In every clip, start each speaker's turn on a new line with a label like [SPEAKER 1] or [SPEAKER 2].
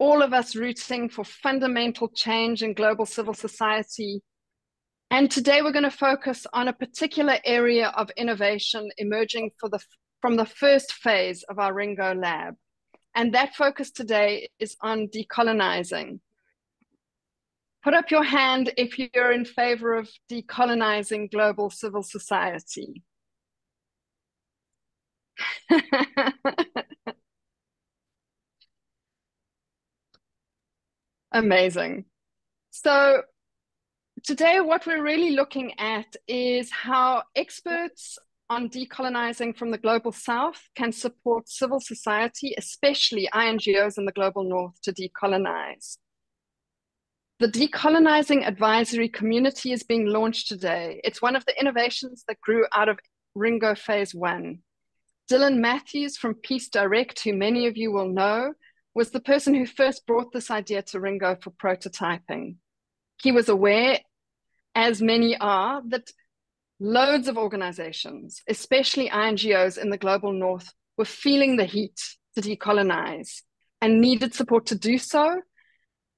[SPEAKER 1] all of us rooting for fundamental change in global civil society. And today we're going to focus on a particular area of innovation emerging from the first phase of our RINGO lab. And that focus today is on decolonizing. Put up your hand if you're in favor of decolonizing global civil society. Amazing. So today what we're really looking at is how experts on decolonizing from the global south can support civil society, especially INGOs in the global north, to decolonize. The Decolonising Advisory Community is being launched today. It's one of the innovations that grew out of RINGO Phase 1. Dylan Matthews from Peace Direct, who many of you will know, was the person who first brought this idea to RINGO for prototyping. He was aware, as many are, that loads of organizations, especially INGOs in the global north, were feeling the heat to decolonize and needed support to do so,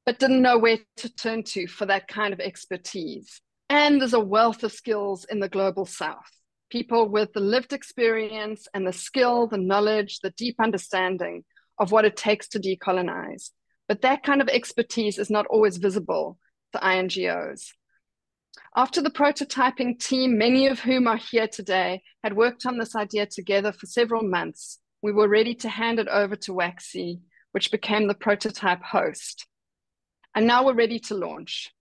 [SPEAKER 1] but didn't know where to turn to for that kind of expertise. And there's a wealth of skills in the global south, people with the lived experience and the skill, the knowledge, the deep understanding of what it takes to decolonize. But that kind of expertise is not always visible to INGOs. After the prototyping team, many of whom are here today, had worked on this idea together for several months, we were ready to hand it over to WACSI, which became the prototype host. And now we're ready to launch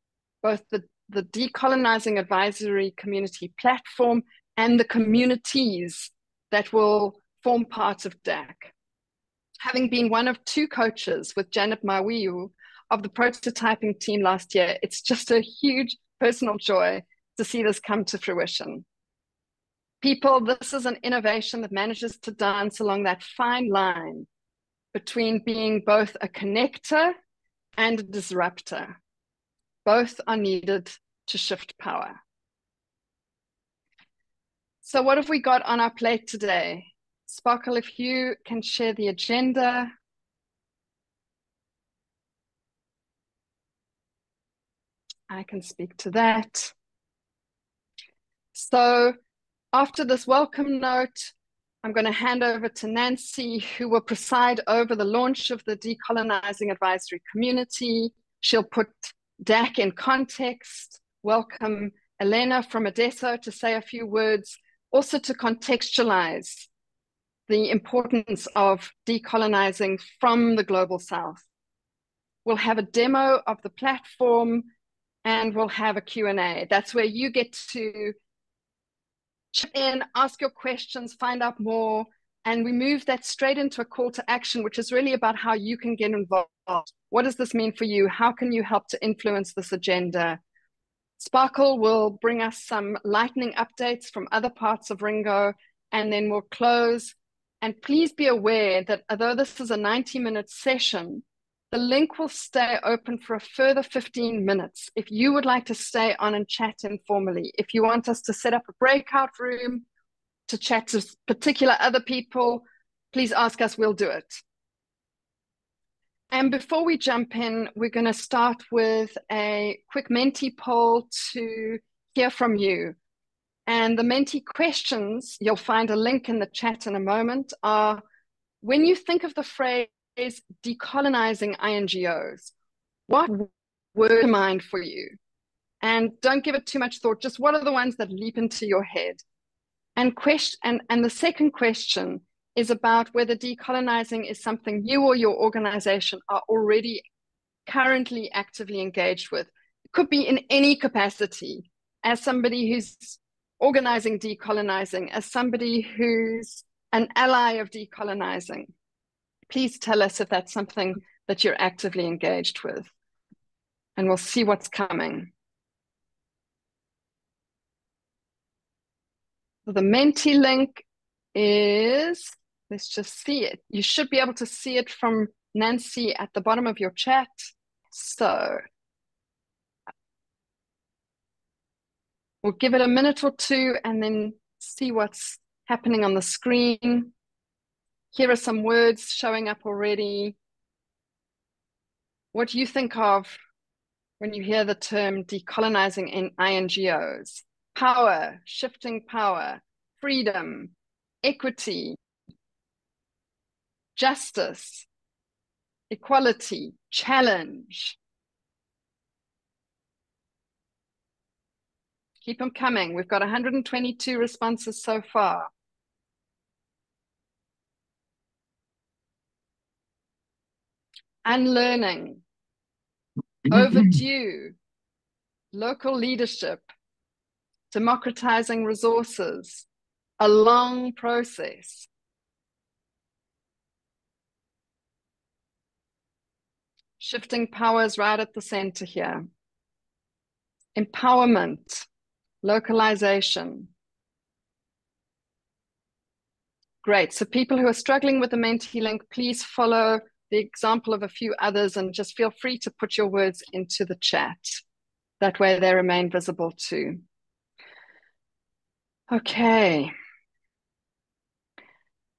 [SPEAKER 1] both the Decolonising Advisory Community platform and the communities that will form part of DAC. Having been one of two coaches with Janet Mawiu of the prototyping team last year, it's just a huge personal joy to see this come to fruition. People, this is an innovation that manages to dance along that fine line between being both a connector and a disruptor. Both are needed to shift power. So what have we got on our plate today? Sparkle, if you can share the agenda. I can speak to that. So after this welcome note, I'm going to hand over to Nancy, who will preside over the launch of the Decolonising Advisory Community. She'll put DAC in context, welcome Elena from Adesso to say a few words, also to contextualize the importance of decolonizing from the global south. We'll have a demo of the platform and we'll have a Q&A. That's where you get to chip in, ask your questions, find out more, and we move that straight into a call to action, which is really about how you can get involved. What does this mean for you? How can you help to influence this agenda? Sparkle will bring us some lightning updates from other parts of RINGO, and then we'll close. And please be aware that although this is a 90-minute session, the link will stay open for a further 15 minutes. If you would like to stay on and chat informally, if you want us to set up a breakout room to chat to particular other people, please ask us, we'll do it. And before we jump in, we're going to start with a quick Menti poll to hear from you. And the Menti questions, you'll find a link in the chat in a moment, are when you think of the phrase decolonizing INGOs, what word to mind for you? And don't give it too much thought, just what are the ones that leap into your head? And the second question is about whether decolonizing is something you or your organization are already currently actively engaged with. It could be in any capacity, as somebody who's organizing decolonizing, as somebody who's an ally of decolonizing. Please tell us if that's something that you're actively engaged with, and we'll see what's coming. The Menti link is, let's just see it. You should be able to see it from Nancy at the bottom of your chat. So we'll give it a minute or two and then see what's happening on the screen. Here are some words showing up already. what you think of when you hear the term decolonizing in INGOs. Power, shifting power, freedom, equity, justice, equality, challenge. Keep them coming. We've got 122 responses so far. Unlearning, overdue, local leadership, democratizing resources, a long process. Shifting powers right at the center here. Empowerment, localization. Great. So people who are struggling with the Menti-link, please follow the example of a few others and just feel free to put your words into the chat. That way they remain visible too. Okay.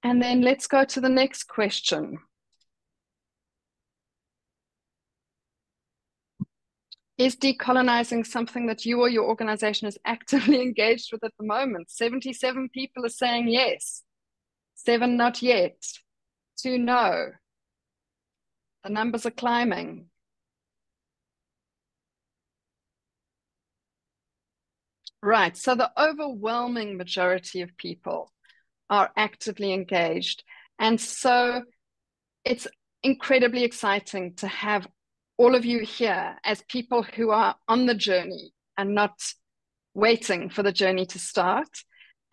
[SPEAKER 1] And then let's go to the next question. Is decolonizing something that you or your organization is actively engaged with at the moment? 77 people are saying yes. 7 not yet. 2 no. The numbers are climbing. Right, so the overwhelming majority of people are actively engaged. And so it's incredibly exciting to have all of you here as people who are on the journey and not waiting for the journey to start.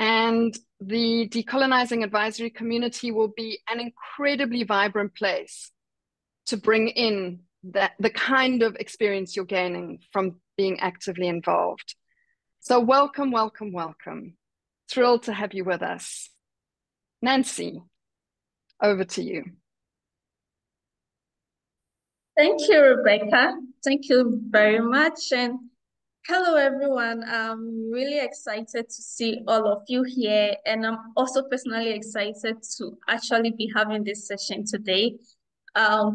[SPEAKER 1] And the Decolonising Advisory Community will be an incredibly vibrant place to bring in the kind of experience you're gaining from being actively involved. So welcome, welcome, welcome. Thrilled to have you with us. Nancy, over to you.
[SPEAKER 2] Thank you, Rebecca. Thank you very much. And hello, everyone. I'm really excited to see all of you here. And I'm also personally excited to actually be having this session today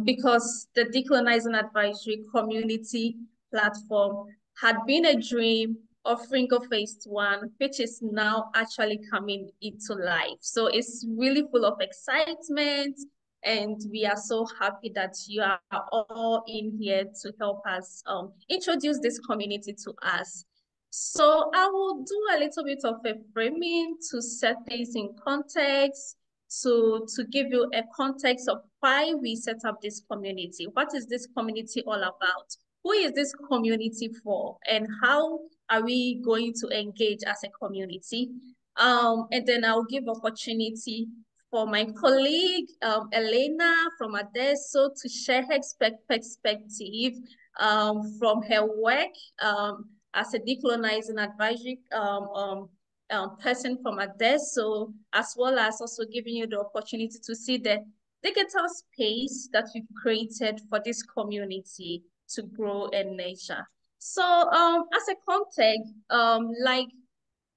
[SPEAKER 2] because the Decolonizing Advisory Community platform had been a dream of RINGO Phase 1, which is now actually coming into life. So it's really full of excitement. And we are so happy that you are all in here to help us introduce this community to us. So I will do a little bit of a framing to set things in context, to give you a context of why we set up this community. What is this community all about? Who is this community for? And how are we going to engage as a community? And then I'll give opportunity for my colleague, Elena from Adesso, to share her perspective from her work as a decolonizing advisory person from Adesso, as well as also giving you the opportunity to see the digital space that we've created for this community to grow and nurture. So as a context, like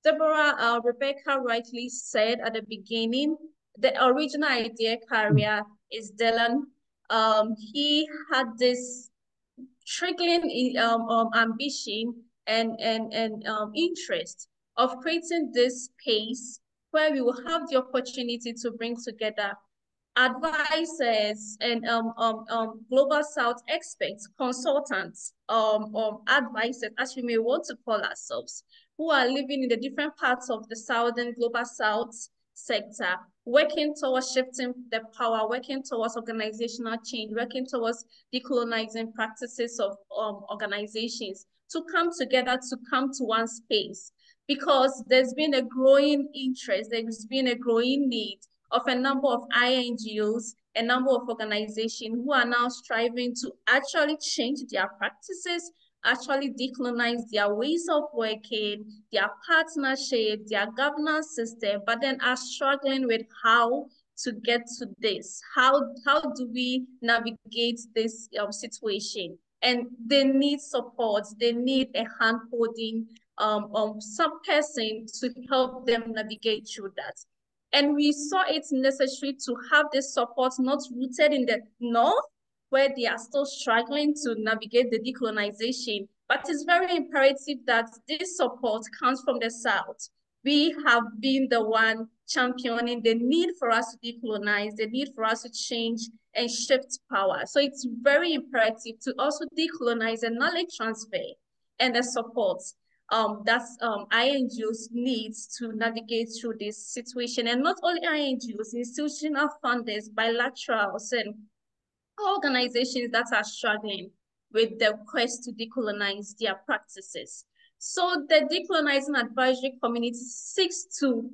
[SPEAKER 2] Deborah, Rebecca rightly said at the beginning, the original idea carrier is Dylan. He had this triggering ambition and interest of creating this space where we will have the opportunity to bring together advisors and global South experts, consultants, advisors, as we may want to call ourselves, who are living in the different parts of the Southern global South sector, working towards shifting the power, working towards organizational change, working towards decolonizing practices of organizations to come together, to come to one space. Because there's been a growing interest, there's been a growing need of a number of INGOs, a number of organizations who are now striving to actually change their practices, actually decolonize their ways of working, their partnership, their governance system, but then are struggling with how to get to this. How do we navigate this situation? And they need support. They need a hand-holding, some person to help them navigate through that. And we saw it necessary to have this support not rooted in the North, where they are still struggling to navigate the decolonization. But it's very imperative that this support comes from the South. We have been the one championing the need for us to decolonize, the need for us to change and shift power. So it's very imperative to also decolonize the knowledge transfer and the support that INGOs need to navigate through this situation. And not only INGOs, institutional funders, bilaterals, and organizations that are struggling with the quest to decolonize their practices. So the Decolonizing Advisory Community seeks to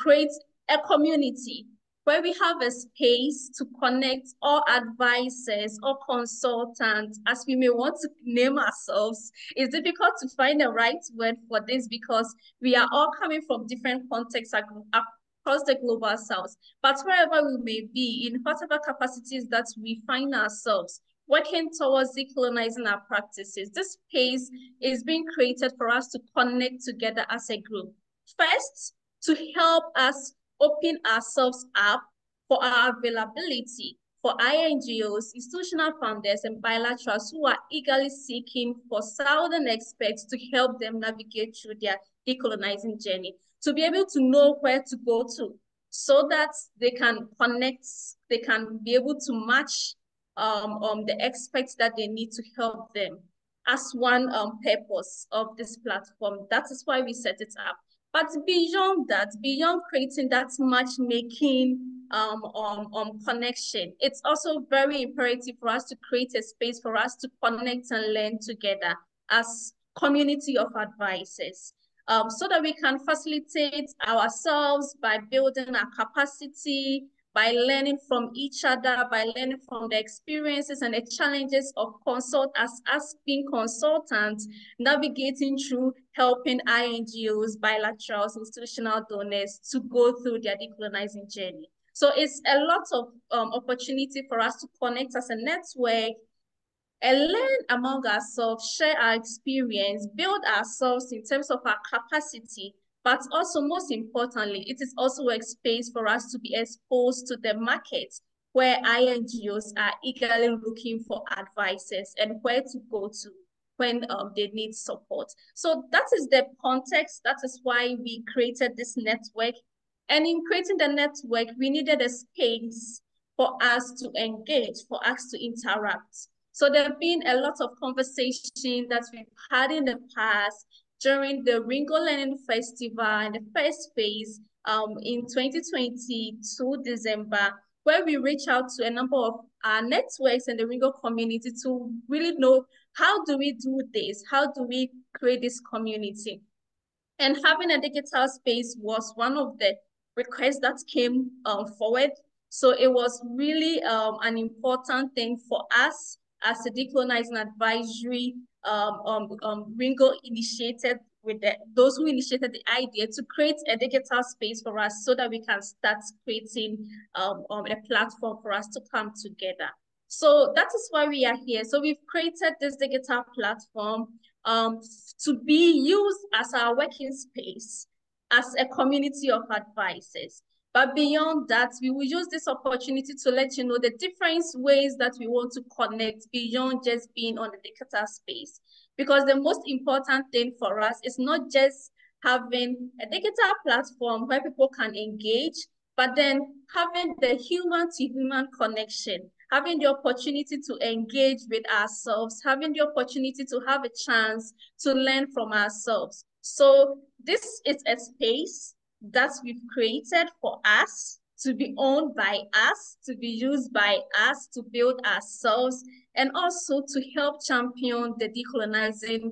[SPEAKER 2] create a community where we have a space to connect all advisors or consultants, as we may want to name ourselves. It's difficult to find the right word for this because we are all coming from different contexts across the global South. But wherever we may be, in whatever capacities that we find ourselves, working towards decolonizing our practices, this space is being created for us to connect together as a group. First, to help us open ourselves up for our availability for INGOs, institutional founders, and bilaterals who are eagerly seeking for Southern experts to help them navigate through their decolonizing journey, to be able to know where to go to so that they can connect, they can be able to match the experts that they need to help them as one purpose of this platform. That is why we set it up. But beyond that, beyond creating that matchmaking connection, it's also very imperative for us to create a space for us to connect and learn together as community of advisors. So that we can facilitate ourselves by building our capacity, by learning from each other, by learning from the experiences and the challenges of us being consultants, navigating through helping INGOs, bilaterals, institutional donors to go through their decolonizing journey. So it's a lot of opportunity for us to connect as a network and learn among ourselves, share our experience, build ourselves in terms of our capacity, but also most importantly, it is also a space for us to be exposed to the market where INGOs are eagerly looking for advisors and where to go to when they need support. So that is the context. That is why we created this network. And in creating the network, we needed a space for us to engage, for us to interact. So there have been a lot of conversation that we've had in the past during the RINGO Learning Festival in the first phase in 2022 December, where we reach out to a number of our networks in the RINGO community to really know how do we do this? How do we create this community? And having a digital space was one of the requests that came forward. So it was really an important thing for us as a Decolonizing Advisory RINGO initiated with those who initiated the idea to create a digital space for us so that we can start creating a platform for us to come together. So that is why we are here. So we've created this digital platform to be used as our working space, as a community of advisors. But beyond that, we will use this opportunity to let you know the different ways that we want to connect beyond just being on the digital space. Because the most important thing for us is not just having a digital platform where people can engage, but then having the human-to-human connection, having the opportunity to engage with ourselves, having the opportunity to have a chance to learn from ourselves. So this is a space that we've created for us, to be owned by us, to be used by us, to build ourselves, and also to help champion the decolonizing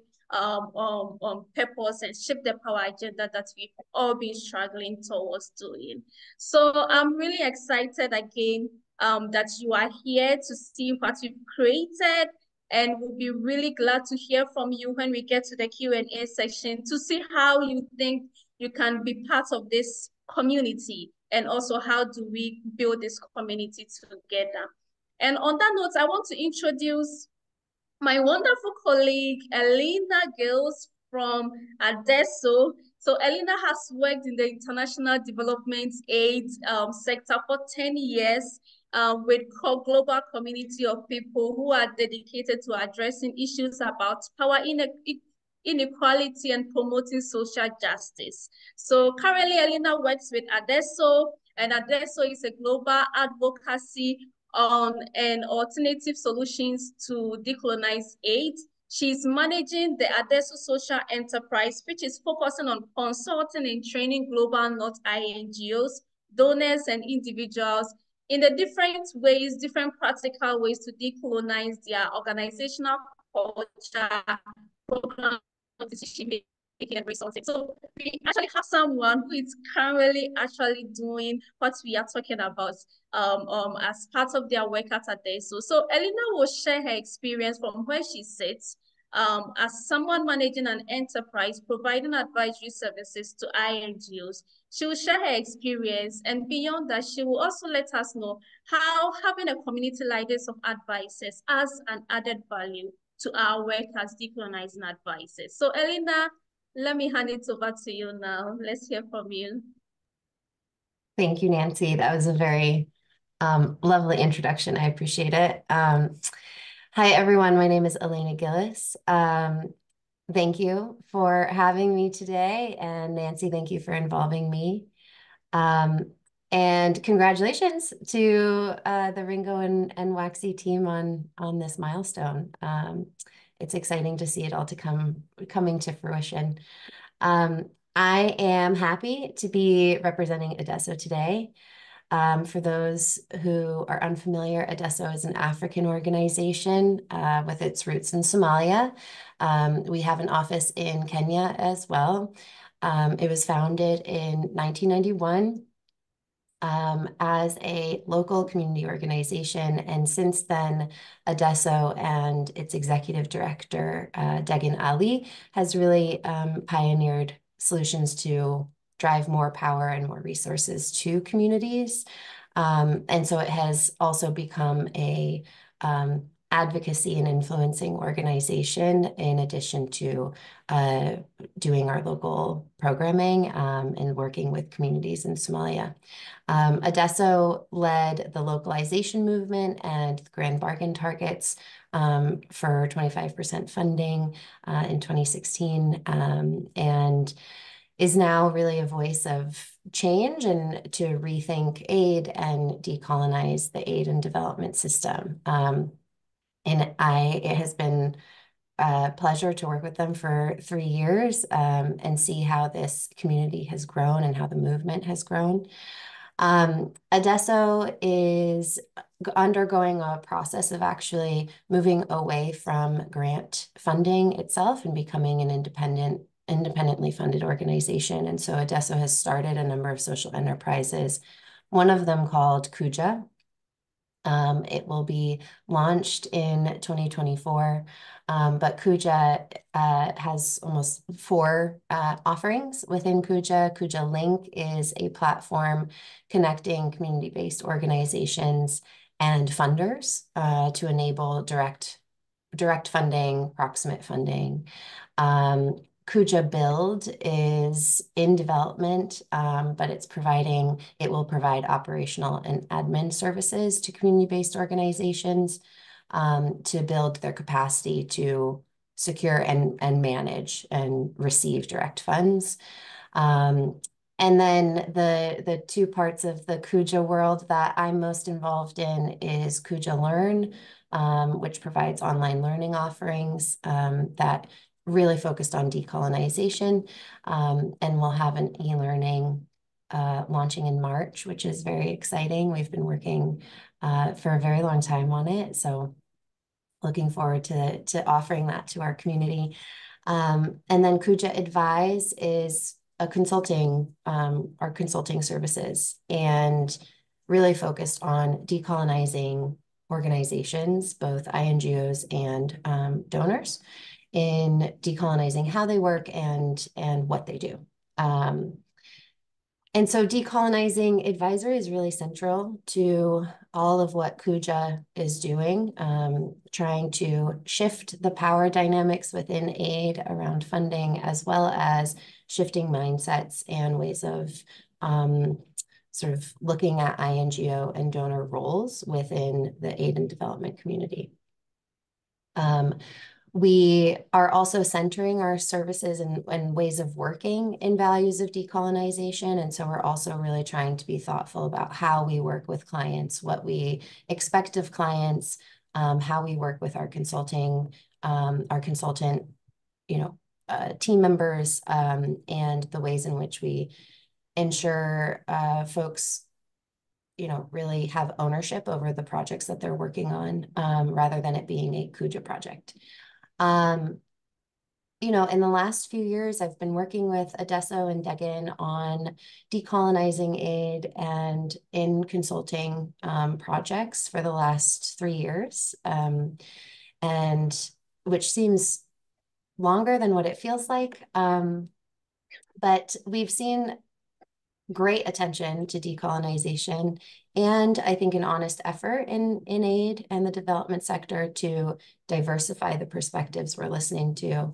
[SPEAKER 2] purpose and shape the power agenda that we've all been struggling towards doing. So I'm really excited again that you are here to see what we've created, and we'll be really glad to hear from you when we get to the Q&A section to see how you think you can be part of this community, and also how do we build this community together. And on that note, I want to introduce my wonderful colleague, Elena Gills from Adesso. So Elena has worked in the international development aid sector for 10 years. with a global community of people who are dedicated to addressing issues about power inequality and promoting social justice. So currently, Elena works with ADESO, and ADESO is a global advocacy on and alternative solutions to decolonize aid. She's managing the ADESO Social Enterprise, which is focusing on consulting and training global North NGOs, donors, and individuals in the different ways, different practical ways to decolonize their organizational culture, program, decision making, and resourcing. So we actually have someone who is currently actually doing what we are talking about as part of their work at ADESO. So Elena will share her experience from where she sits as someone managing an enterprise, providing advisory services to INGOs. She will share her experience, and beyond that, she will also let us know how having a community like this of advisors has an added value to our work as decolonizing advisors. So Elena, let me hand it over to you now. Let's hear from you.
[SPEAKER 3] Thank you, Nancy. That was a very lovely introduction. I appreciate it. Hi, everyone. My name is Elena Gillis. Thank you for having me today. And Nancy, thank you for involving me. And congratulations to the RINGO and WACSI team on this milestone. It's exciting to see it all coming to fruition. I am happy to be representing ADESO today. For those who are unfamiliar, ADESO is an African organization with its roots in Somalia. We have an office in Kenya as well. It was founded in 1991 as a local community organization. And since then, ADESO and its executive director, Degan Ali, has really pioneered solutions to drive more power and more resources to communities. And so it has also become a advocacy and influencing organization in addition to doing our local programming and working with communities in Somalia. ADESO led the localization movement and the grand bargain targets for 25% funding in 2016 and is now really a voice of change and to rethink aid and decolonize the aid and development system. It has been a pleasure to work with them for 3 years and see how this community has grown and how the movement has grown. ADESO is undergoing a process of actually moving away from grant funding itself and becoming an independently funded organization. And so ADESO has started a number of social enterprises, one of them called Kuja. It will be launched in 2024, but Kuja has almost 4 offerings within Kuja. Kuja Link is a platform connecting community-based organizations and funders to enable direct funding, proximate funding. Kuja Build is in development, but it will provide operational and admin services to community-based organizations to build their capacity to secure and manage and receive direct funds. And then the 2 parts of the Kuja world that I'm most involved in is Kuja Learn, which provides online learning offerings that really focused on decolonization, and we'll have an e-learning launching in March, which is very exciting. We've been working for a very long time on it, so looking forward to offering that to our community. And then Kuja Advise is a our consulting services, and really focused on decolonizing organizations, both INGOs and donors, in decolonizing how they work and what they do. And so Decolonizing Advisory is really central to all of what Kuja is doing, trying to shift the power dynamics within aid around funding, as well as shifting mindsets and ways of sort of looking at INGO and donor roles within the aid and development community. We are also centering our services and ways of working in values of decolonization. And so we're also really trying to be thoughtful about how we work with clients, what we expect of clients, how we work with our consultant, team members, and the ways in which we ensure folks really have ownership over the projects that they're working on, rather than it being a CUJA project. In the last few years, I've been working with Adesso and Degan on decolonizing aid and in consulting projects for the last 3 years, and which seems longer than what it feels like. But we've seen great attention to decolonization, and I think an honest effort in aid and the development sector to diversify the perspectives we're listening to.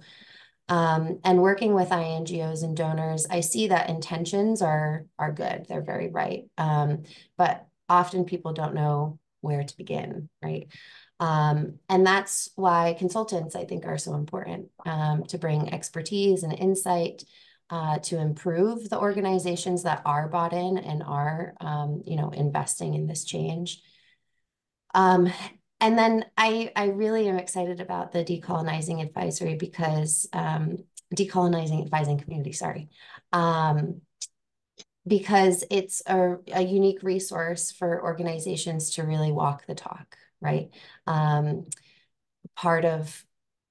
[SPEAKER 3] And working with INGOs and donors, I see that intentions are good. They're very right. But often people don't know where to begin, right? And that's why consultants, I think, are so important, to bring expertise and insight, to improve the organizations that are bought in and are, investing in this change. And then I really am excited about the Decolonizing Advisory because, Decolonizing Advising Community, sorry. Because it's a unique resource for organizations to really walk the talk, right? Part of,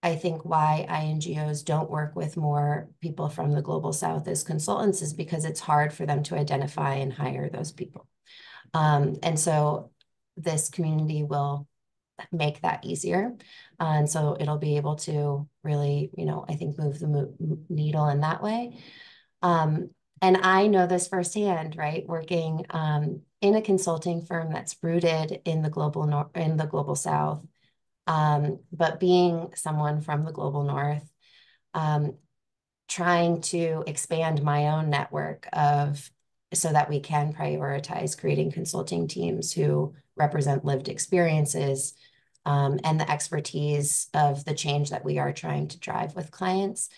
[SPEAKER 3] I think, why INGOs don't work with more people from the Global South as consultants is because it's hard for them to identify and hire those people. And so this community will make that easier. And so it'll be able to really, I think, move the needle in that way. And I know this firsthand, right? Working in a consulting firm that's rooted in the global South, but being someone from the global North, trying to expand my own network so that we can prioritize creating consulting teams who represent lived experiences, and the expertise of the change that we are trying to drive with clients.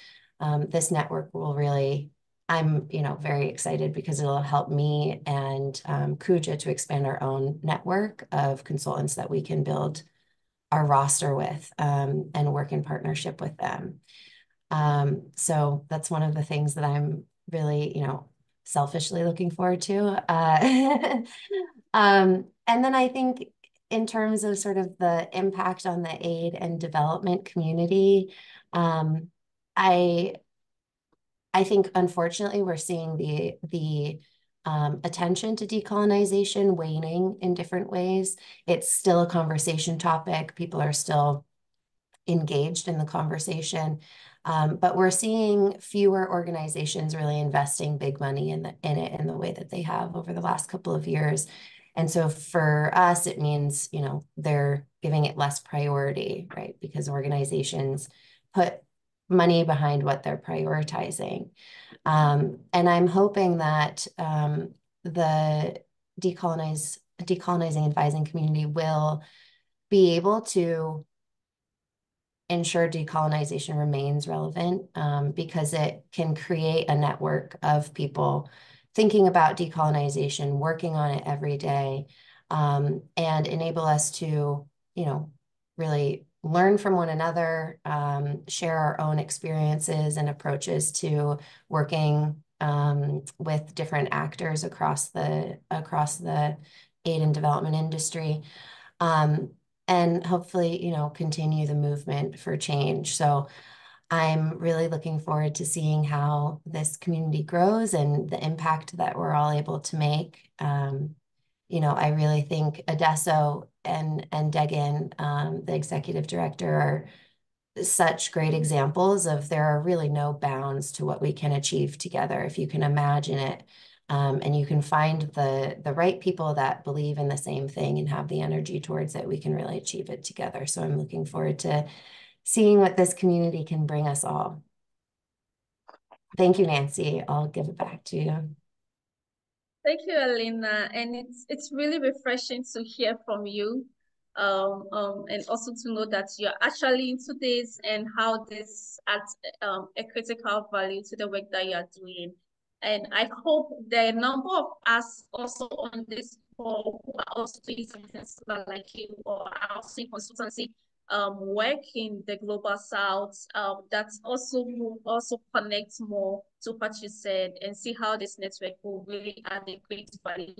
[SPEAKER 3] This network will really, I'm very excited because it'll help me and CUJA to expand our own network of consultants that we can build our roster with, and work in partnership with them. So that's one of the things that I'm really, selfishly looking forward to. And then I think in terms of sort of the impact on the aid and development community, I think, unfortunately, we're seeing the attention to decolonization waning in different ways. It's still a conversation topic. People are still engaged in the conversation. But we're seeing fewer organizations really investing big money in it in the way that they have over the last couple of years. And so for us, it means, they're giving it less priority, right? Because organizations put money behind what they're prioritizing. And I'm hoping that the decolonizing advising community will be able to ensure decolonization remains relevant, because it can create a network of people thinking about decolonization, working on it every day, and enable us to, really learn from one another, share our own experiences and approaches to working with different actors across the aid and development industry. And hopefully, continue the movement for change. So I'm really looking forward to seeing how this community grows and the impact that we're all able to make. I really think Adesso and Degan, the executive director, are such great examples of there are really no bounds to what we can achieve together if you can imagine it. And you can find the right people that believe in the same thing and have the energy towards it, we can really achieve it together. So I'm looking forward to seeing what this community can bring us all. Thank you, Nancy. I'll give it back to you.
[SPEAKER 2] Thank you, Elena. And it's really refreshing to hear from you. And also to know that you're actually into this and how this adds a critical value to the work that you're doing. And I hope the number of us also on this call who are also doing something similar like you or are also in consultancy work in the global south, that's also connects more to what you said and see how this network will really add a great value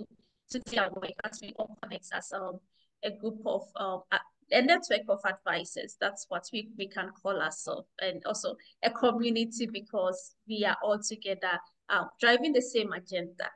[SPEAKER 2] to their work as we all connect as a group of a network of advisors. That's what we can call ourselves, and also a community because we are all together driving the same agenda.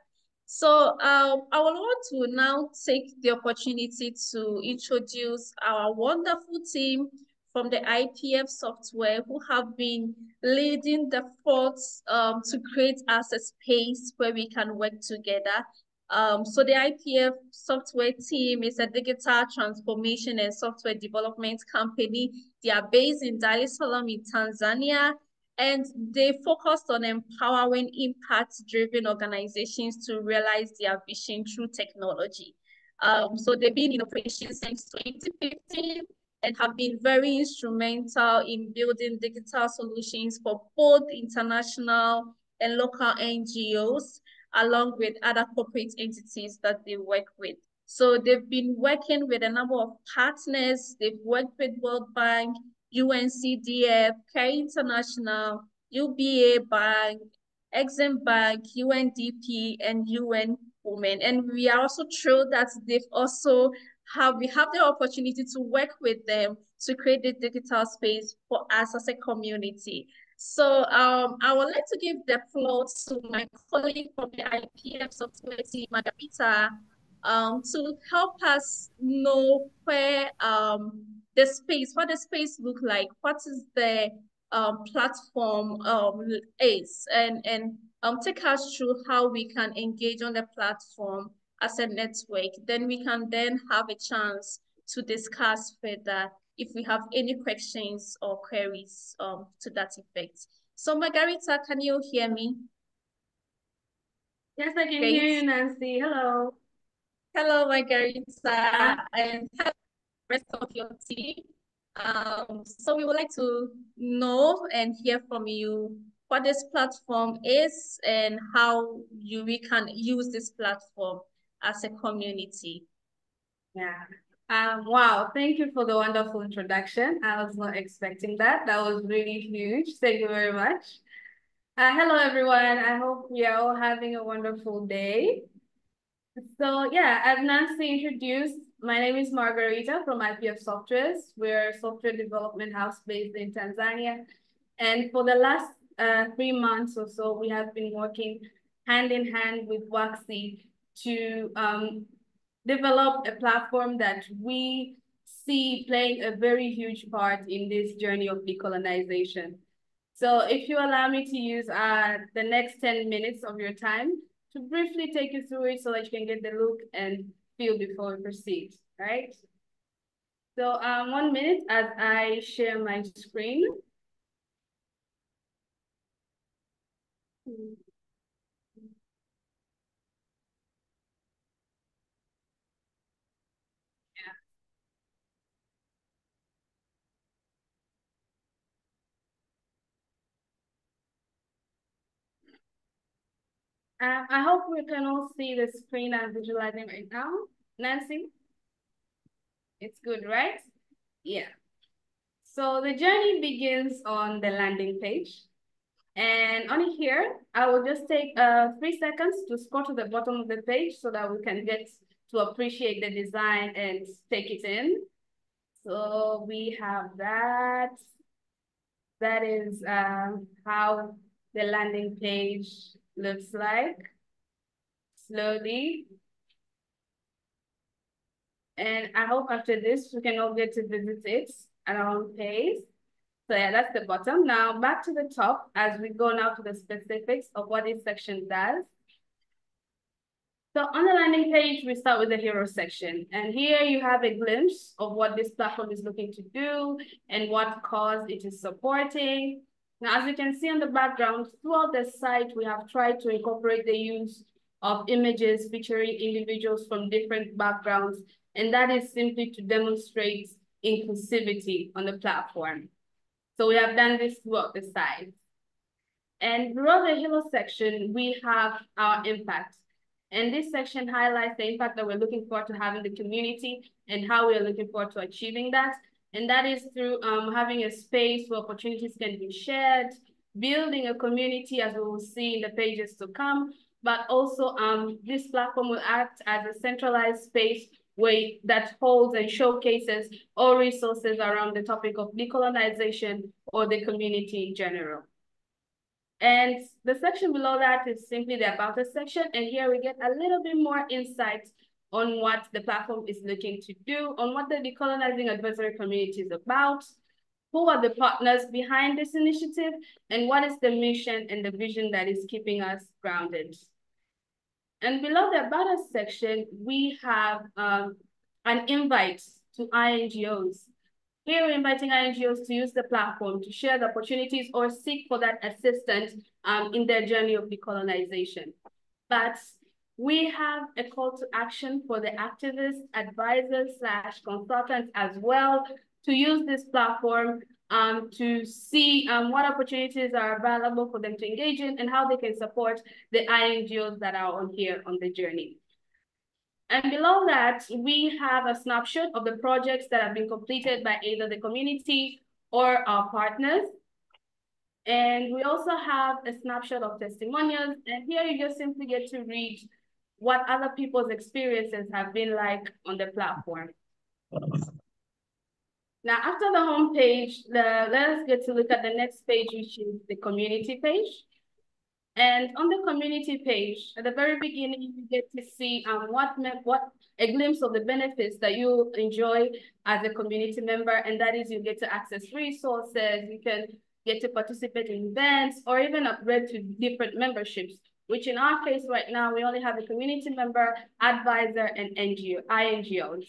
[SPEAKER 2] So I would want to now take the opportunity to introduce our wonderful team from the IPF software who have been leading the thoughts to create us a space where we can work together. So the IPF software team is a digital transformation and software development company. They are based in Dar es Salaam in Tanzania, and they focused on empowering impact-driven organizations to realize their vision through technology. So they've been in operation since 2015 and have been very instrumental in building digital solutions for both international and local NGOs, along with other corporate entities that they work with. So they've been working with a number of partners. They've worked with World Bank, UNCDF, Care International, UBA Bank, Exim Bank, UNDP, and UN Women. And we are also thrilled that we have the opportunity to work with them to create the digital space for us as a community. So I would like to give the floor to my colleague from the IPF software team, Margarita, to help us know where what the space look like, what is the platform is, and take us through how we can engage on the platform as a network. Then we can then have a chance to discuss further if we have any questions or queries to that effect. So Margarita, can you hear me?
[SPEAKER 4] Yes, I can hear you, Nancy. Hello.
[SPEAKER 2] Hello, Margarita, and hello, rest of your team. So we would like to know and hear from you what this platform is and how we can use this platform as a community.
[SPEAKER 4] Yeah. Wow, thank you for the wonderful introduction. I was not expecting that. That was really huge. Thank you very much. Hello, everyone. I hope we are all having a wonderful day. So yeah, as Nancy introduced, my name is Margarita from IPF Softwares. We're a software development house based in Tanzania. And for the last 3 months or so, we have been working hand in hand with WACSI to develop a platform that we see playing a very huge part in this journey of decolonization. So if you allow me to use the next 10 minutes of your time to briefly take you through it so that you can get the look and feel before we proceed, right? So 1 minute as I share my screen. I hope we can all see the screen I'm visualizing right now. Nancy? It's good, right? Yeah. So the journey begins on the landing page. And on here, I will just take 3 seconds to scroll to the bottom of the page so that we can get to appreciate the design and take it in. So we have that. That is how the landing page looks like. Slowly. And I hope after this, we can all get to visit it at our own pace. So yeah, that's the bottom. Now back to the top as we go now to the specifics of what this section does. So on the landing page, we start with the hero section. And here you have a glimpse of what this platform is looking to do and what cause it is supporting. Now, as you can see on the background, throughout the site, we have tried to incorporate the use of images featuring individuals from different backgrounds, and that is simply to demonstrate inclusivity on the platform. So we have done this throughout the site. And below the Halo section, we have our impact. And this section highlights the impact that we're looking forward to having in the community and how we are looking forward to achieving that. And that is through having a space where opportunities can be shared, building a community, as we will see in the pages to come, but also this platform will act as a centralized space that holds and showcases all resources around the topic of decolonization or the community in general. And the section below that is simply the About Us section. And here we get a little bit more insight on what the platform is looking to do, on what the Decolonizing Advisory Community is about, who are the partners behind this initiative, and what is the mission and the vision that is keeping us grounded. And below the About Us section, we have an invite to INGOs. Here, we're inviting INGOs to use the platform to share the opportunities or seek for that assistance in their journey of decolonization. But we have a call to action for the activists, advisors, / consultants as well to use this platform to see what opportunities are available for them to engage in and how they can support the INGOs that are on here on the journey. And below that, we have a snapshot of the projects that have been completed by either the community or our partners. And we also have a snapshot of testimonials. And here you just simply get to read what other people's experiences have been like on the platform. Now, after the home page, let us get to look at the next page, which is the community page. And on the community page, at the very beginning, you get to see a glimpse of the benefits that you enjoy as a community member, and that is you get to access resources, you can get to participate in events, or even upgrade to different memberships, which in our case right now, we only have a community member, advisor, and INGOs.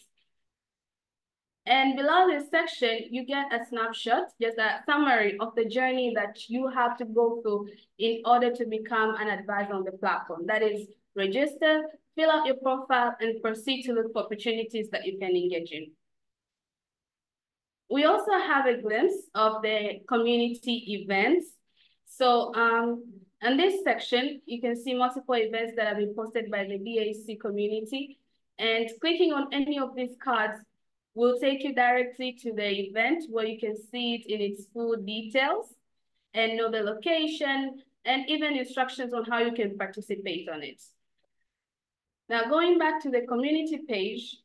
[SPEAKER 4] And below this section, you get a snapshot, just a summary of the journey that you have to go through in order to become an advisor on the platform. That is, register, fill out your profile, and proceed to look for opportunities that you can engage in. We also have a glimpse of the community events. So in this section, you can see multiple events that have been posted by the BAC community. And clicking on any of these cards will take you directly to the event where you can see it in its full details and know the location and even instructions on how you can participate on it. Now, going back to the community page,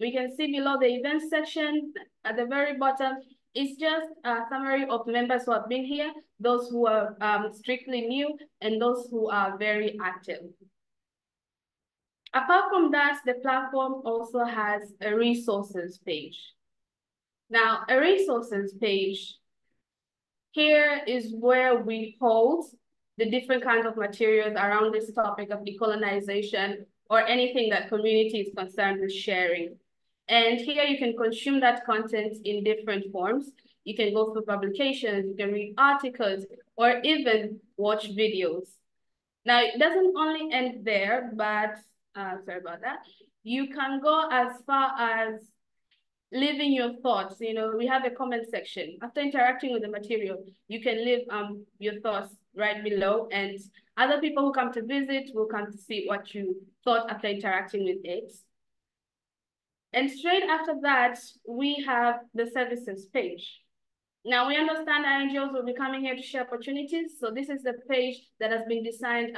[SPEAKER 4] we can see below the event section at the very bottom, it's just a summary of members who have been here, those who are strictly new, and those who are very active. Apart from that, the platform also has a resources page. Now, a resources page, here is where we hold the different kinds of materials around this topic of decolonization or anything that community is concerned with sharing. And here you can consume that content in different forms. You can go through publications, you can read articles, or even watch videos. Now, it doesn't only end there, but sorry about that. You can go as far as leaving your thoughts. You know, we have a comment section. After interacting with the material, you can leave your thoughts right below, and other people who come to visit will come to see what you thought after interacting with it. And straight after that, we have the services page. Now, we understand INGOs will be coming here to share opportunities. So this is the page that has been designed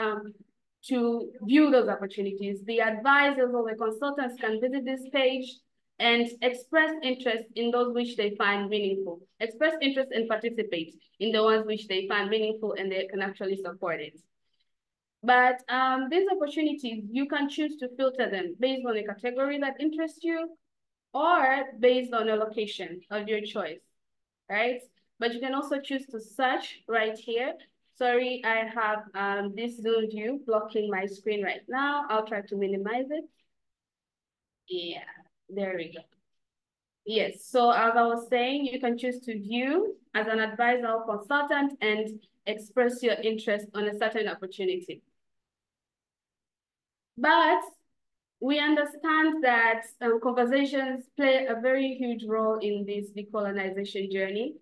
[SPEAKER 4] to view those opportunities. The advisors or the consultants can visit this page and express interest in those which they find meaningful. Express interest and participate in the ones which they find meaningful and they can actually support it. But these opportunities, you can choose to filter them based on a category that interests you or based on a location of your choice, right? But you can also choose to search right here. Sorry, I have this Zoom view blocking my screen right now. I'll try to minimize it. Yeah, there we go. Yes, so as I was saying, you can choose to view as an advisor or consultant and express your interest on a certain opportunity. But we understand that conversations play a very huge role in this decolonization journey.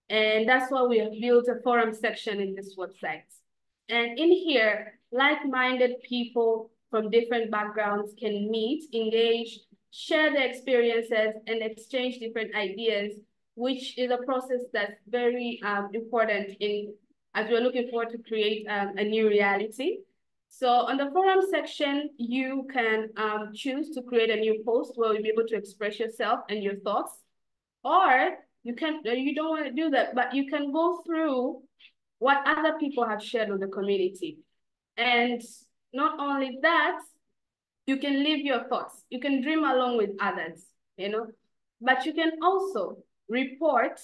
[SPEAKER 4] And that's why we have built a forum section in this website. And in here, like-minded people from different backgrounds can meet, engage, share their experiences, and exchange different ideas, which is a process that's very important as we're looking forward to create a new reality. So on the forum section, you can choose to create a new post where you'll be able to express yourself and your thoughts. Or you don't want to do that, but you can go through what other people have shared with the community. And not only that, you can leave your thoughts. You can dream along with others, but you can also report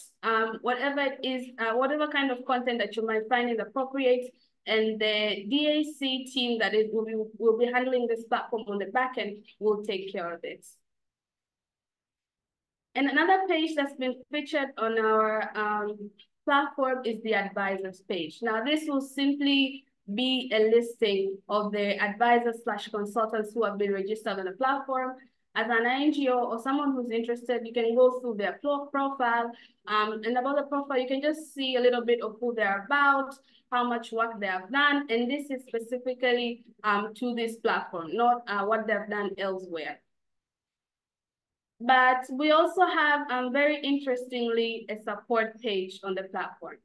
[SPEAKER 4] whatever it is, whatever kind of content that you might find is appropriate, and the DAC team that will be handling this platform on the back end will take care of it. And another page that's been featured on our platform is the advisors page. Now, this will simply be a listing of the advisors/consultants who have been registered on the platform. As an NGO or someone who's interested, you can go through their profile. And about the profile, you can just see a little bit of who they're about, how much work they have done. And this is specifically to this platform, not what they've done elsewhere. But we also have, very interestingly, a support page on the platform.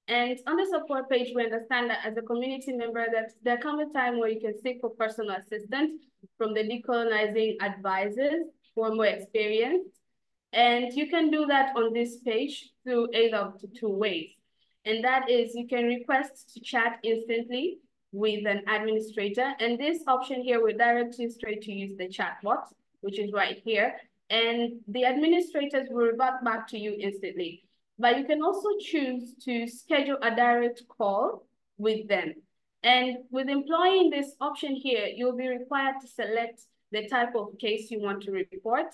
[SPEAKER 4] And on the support page, we understand that as a community member, that there comes a time where you can seek for personal assistance from the decolonizing advisors who are more experienced. And you can do that on this page through either of the two ways. And that is, you can request to chat instantly with an administrator. And this option here will direct you straight to use the chatbot, which is right here. And the administrators will revert back to you instantly. But you can also choose to schedule a direct call with them. And with employing this option here, you'll be required to select the type of case you want to report,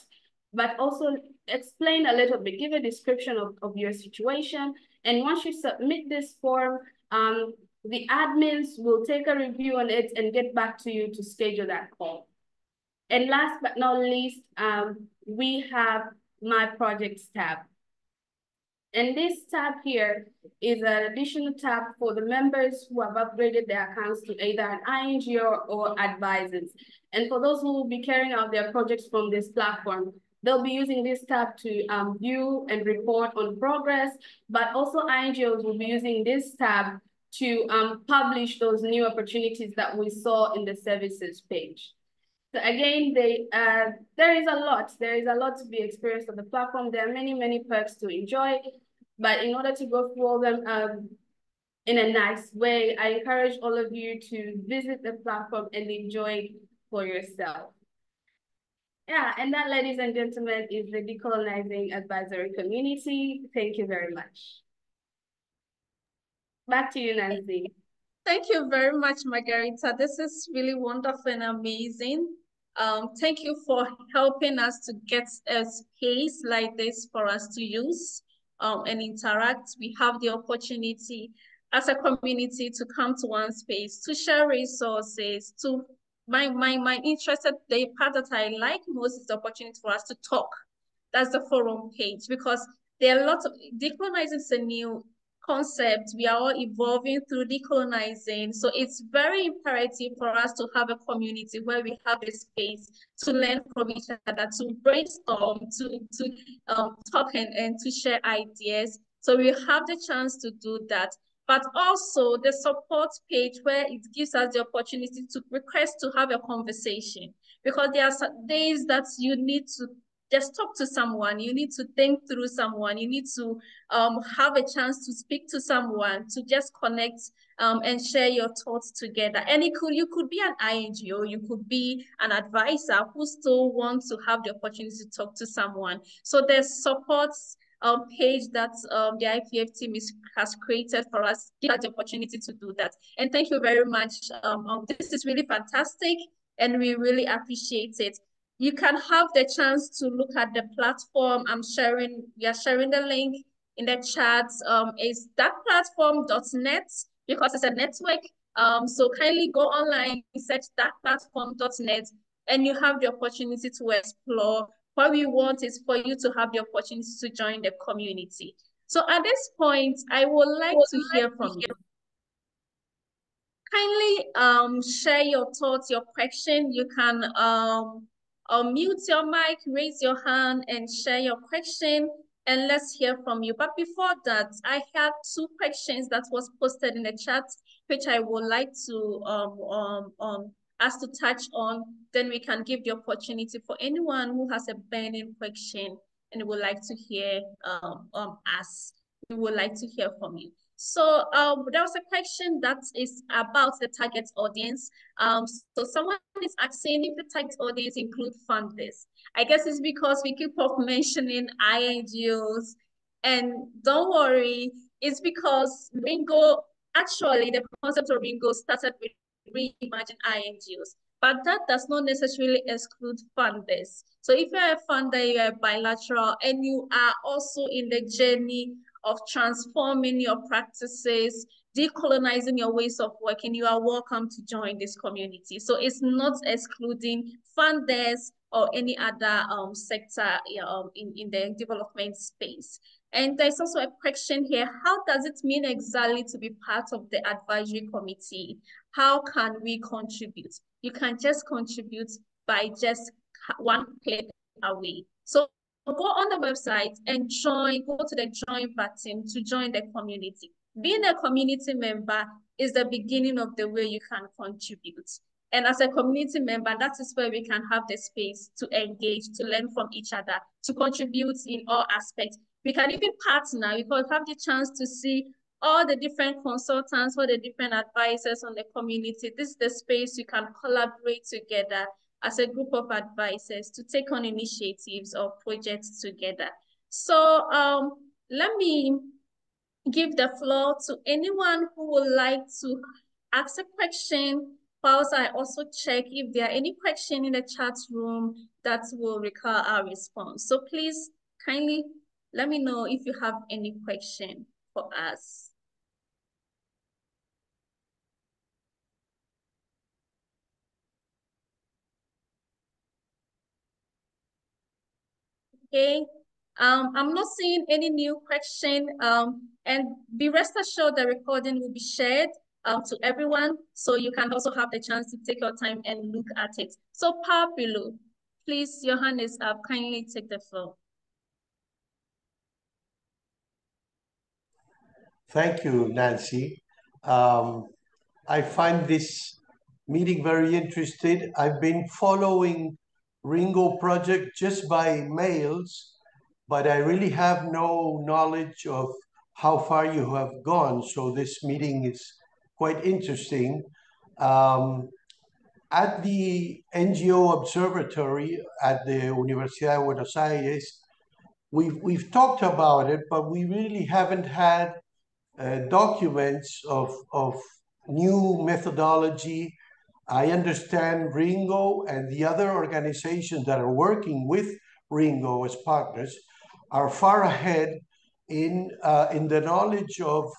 [SPEAKER 4] but also explain a little bit, give a description of your situation. And once you submit this form, the admins will take a review on it and get back to you to schedule that call. And last but not least, we have My Projects tab. And this tab here is an additional tab for the members who have upgraded their accounts to either an INGO or advisors. And for those who will be carrying out their projects from this platform, they'll be using this tab to view and report on progress, but also INGOs will be using this tab to publish those new opportunities that we saw in the services page. So again, there is a lot to be experienced on the platform. There are many, many perks to enjoy, but in order to go through all them in a nice way, I encourage all of you to visit the platform and enjoy for yourself. Yeah, and that, ladies and gentlemen, is the Decolonizing Advisory Community. Thank you very much. Back to you, Nancy.
[SPEAKER 2] Thank you very much, Margarita. This is really wonderful and amazing. Thank you for helping us to get a space like this for us to use and interact. We have the opportunity as a community to come to one space, to share resources, to my interested, the part that I like most is the opportunity for us to talk. That's the forum page, because there are lots of, decolonizing is a new concept. We are all evolving through decolonizing. So it's very imperative for us to have a community where we have a space to learn from each other, to brainstorm, to talk and to share ideas. So we have the chance to do that. But also the support page where it gives us the opportunity to request to have a conversation, because there are days that you need to just talk to someone, you need to think through someone, you need to have a chance to speak to someone, to just connect and share your thoughts together. And you could be an INGO, you could be an advisor who still wants to have the opportunity to talk to someone. So there's supports page that the IPF team has created for us, give us the opportunity to do that. And thank you very much. This is really fantastic and we really appreciate it. You can have the chance to look at the platform. We are sharing the link in the chat. Is thatplatform.net, because it's a network So kindly go online, search thatplatform.net, and you have the opportunity to explore. What we want is for you to have the opportunity to join the community. So at this point, I would like to hear from you. Kindly share your thoughts, your question. You can unmute your mic, raise your hand, and share your question, and let's hear from you. But before that, I have two questions that was posted in the chat, which I would like to us to touch on. Then we can give the opportunity for anyone who has a burning question and would like to hear us. We would like to hear from you. So there was a question that is about the target audience. So someone is asking if the target audience include funders. I guess it's because we keep on mentioning INGOs, and don't worry, it's because RINGO, actually the concept of RINGO started with Reimagine INGOs. But that does not necessarily exclude funders. So if you're a funder, you're a bilateral, and you are also in the journey of transforming your practices, decolonizing your ways of working, you are welcome to join this community. So it's not excluding funders or any other sector in the development space. And there's also a question here, how does it mean exactly to be part of the advisory committee? How can we contribute? You can just contribute by just one click away. So go on the website and go to the join button to join the community. Being a community member is the beginning of the way you can contribute. And as a community member, that is where we can have the space to engage, to learn from each other, to contribute in all aspects. We can even partner. We can have the chance to see all the different consultants, all the different advisors on the community. This is the space you can collaborate together as a group of advisors to take on initiatives or projects together. So let me give the floor to anyone who would like to ask a question. Whilst I also check if there are any questions in the chat room that will require our response. So please kindly let me know if you have any question for us. Okay, I'm not seeing any new question. And be rest assured the recording will be shared to everyone, so you can also have the chance to take your time and look at it. So Pablo, please, your hand is up. Kindly take the floor.
[SPEAKER 5] Thank you, Nancy. I find this meeting very interesting. I've been following RINGO project just by mails, but I really have no knowledge of how far you have gone. So this meeting is quite interesting. At the NGO Observatory at the Universidad de Buenos Aires, we've talked about it, but we really haven't had documents of new methodology. I understand RINGO and the other organizations that are working with RINGO as partners are far ahead in the knowledge of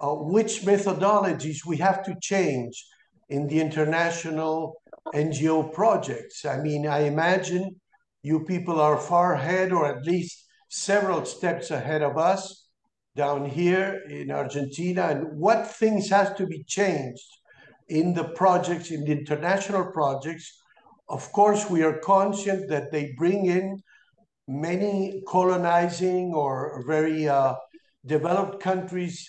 [SPEAKER 5] which methodologies we have to change in the international NGO projects. I mean, I imagine you people are far ahead, or at least several steps ahead of us down here in Argentina, and what things has to be changed in the projects, in the international projects. Of course, we are conscious that they bring in many colonizing or very developed countries,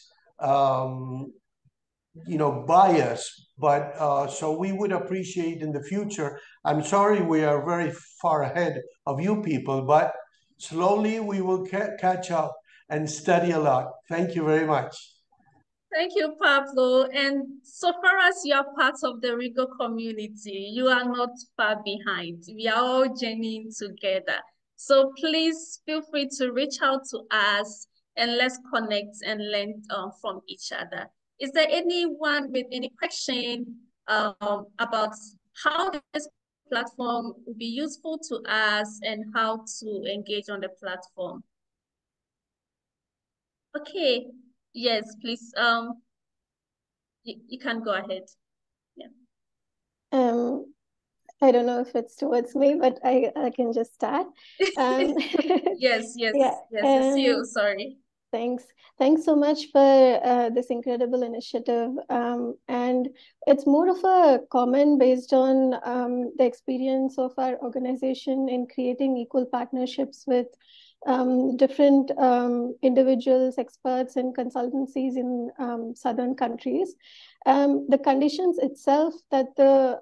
[SPEAKER 5] bias, but so we would appreciate in the future. I'm sorry we are very far ahead of you people, but slowly we will catch up and study a lot. Thank you very much.
[SPEAKER 2] Thank you, Pablo. And so far as you are part of the RINGO community, you are not far behind. We are all journeying together. So please feel free to reach out to us and let's connect and learn from each other. Is there anyone with any question about how this platform will be useful to us and how to engage on the platform? Okay, yes, please. you can go ahead. Yeah.
[SPEAKER 6] I don't know if it's towards me, but I can just start.
[SPEAKER 2] Yes,
[SPEAKER 6] Yeah,
[SPEAKER 2] it's you, sorry.
[SPEAKER 6] Thanks so much for this incredible initiative. And it's more of a comment based on the experience of our organization in creating equal partnerships with different individuals, experts, and consultancies in southern countries. The conditions itself that the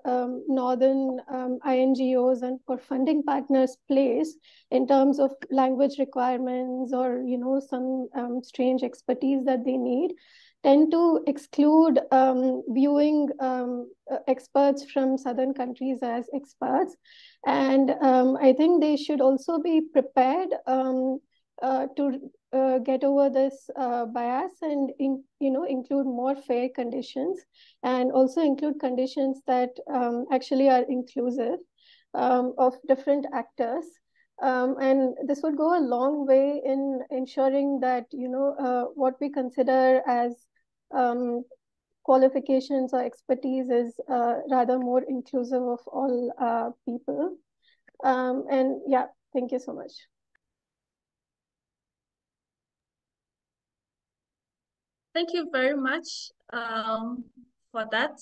[SPEAKER 6] northern INGOs and for funding partners place in terms of language requirements or some strange expertise that they need tend to exclude viewing experts from southern countries as experts. And I think they should also be prepared to get over this bias and include more fair conditions, and also include conditions that actually are inclusive of different actors. And this would go a long way in ensuring that what we consider as qualifications or expertise is rather more inclusive of all people. And yeah, thank you so much.
[SPEAKER 2] Thank you very much for that.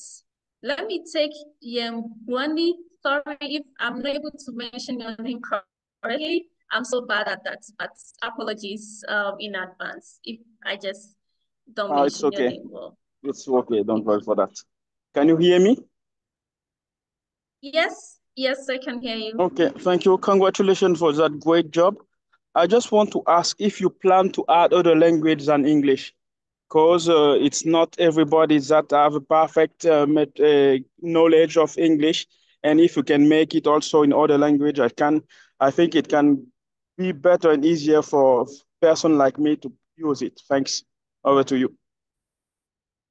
[SPEAKER 2] Let me take Yembwani. Sorry if I'm not able to mention your name correctly. I'm so bad at that, but apologies in advance if I just don't mention your name well.
[SPEAKER 7] It's okay, don't worry for that. Can you hear me?
[SPEAKER 2] Yes, I can hear you.
[SPEAKER 7] Okay, thank you. Congratulations for that great job. I just want to ask if you plan to add other languages than English, because it's not everybody that have a perfect knowledge of English. And if you can make it also in other language, I think it can be better and easier for a person like me to use it. Thanks. Over to you.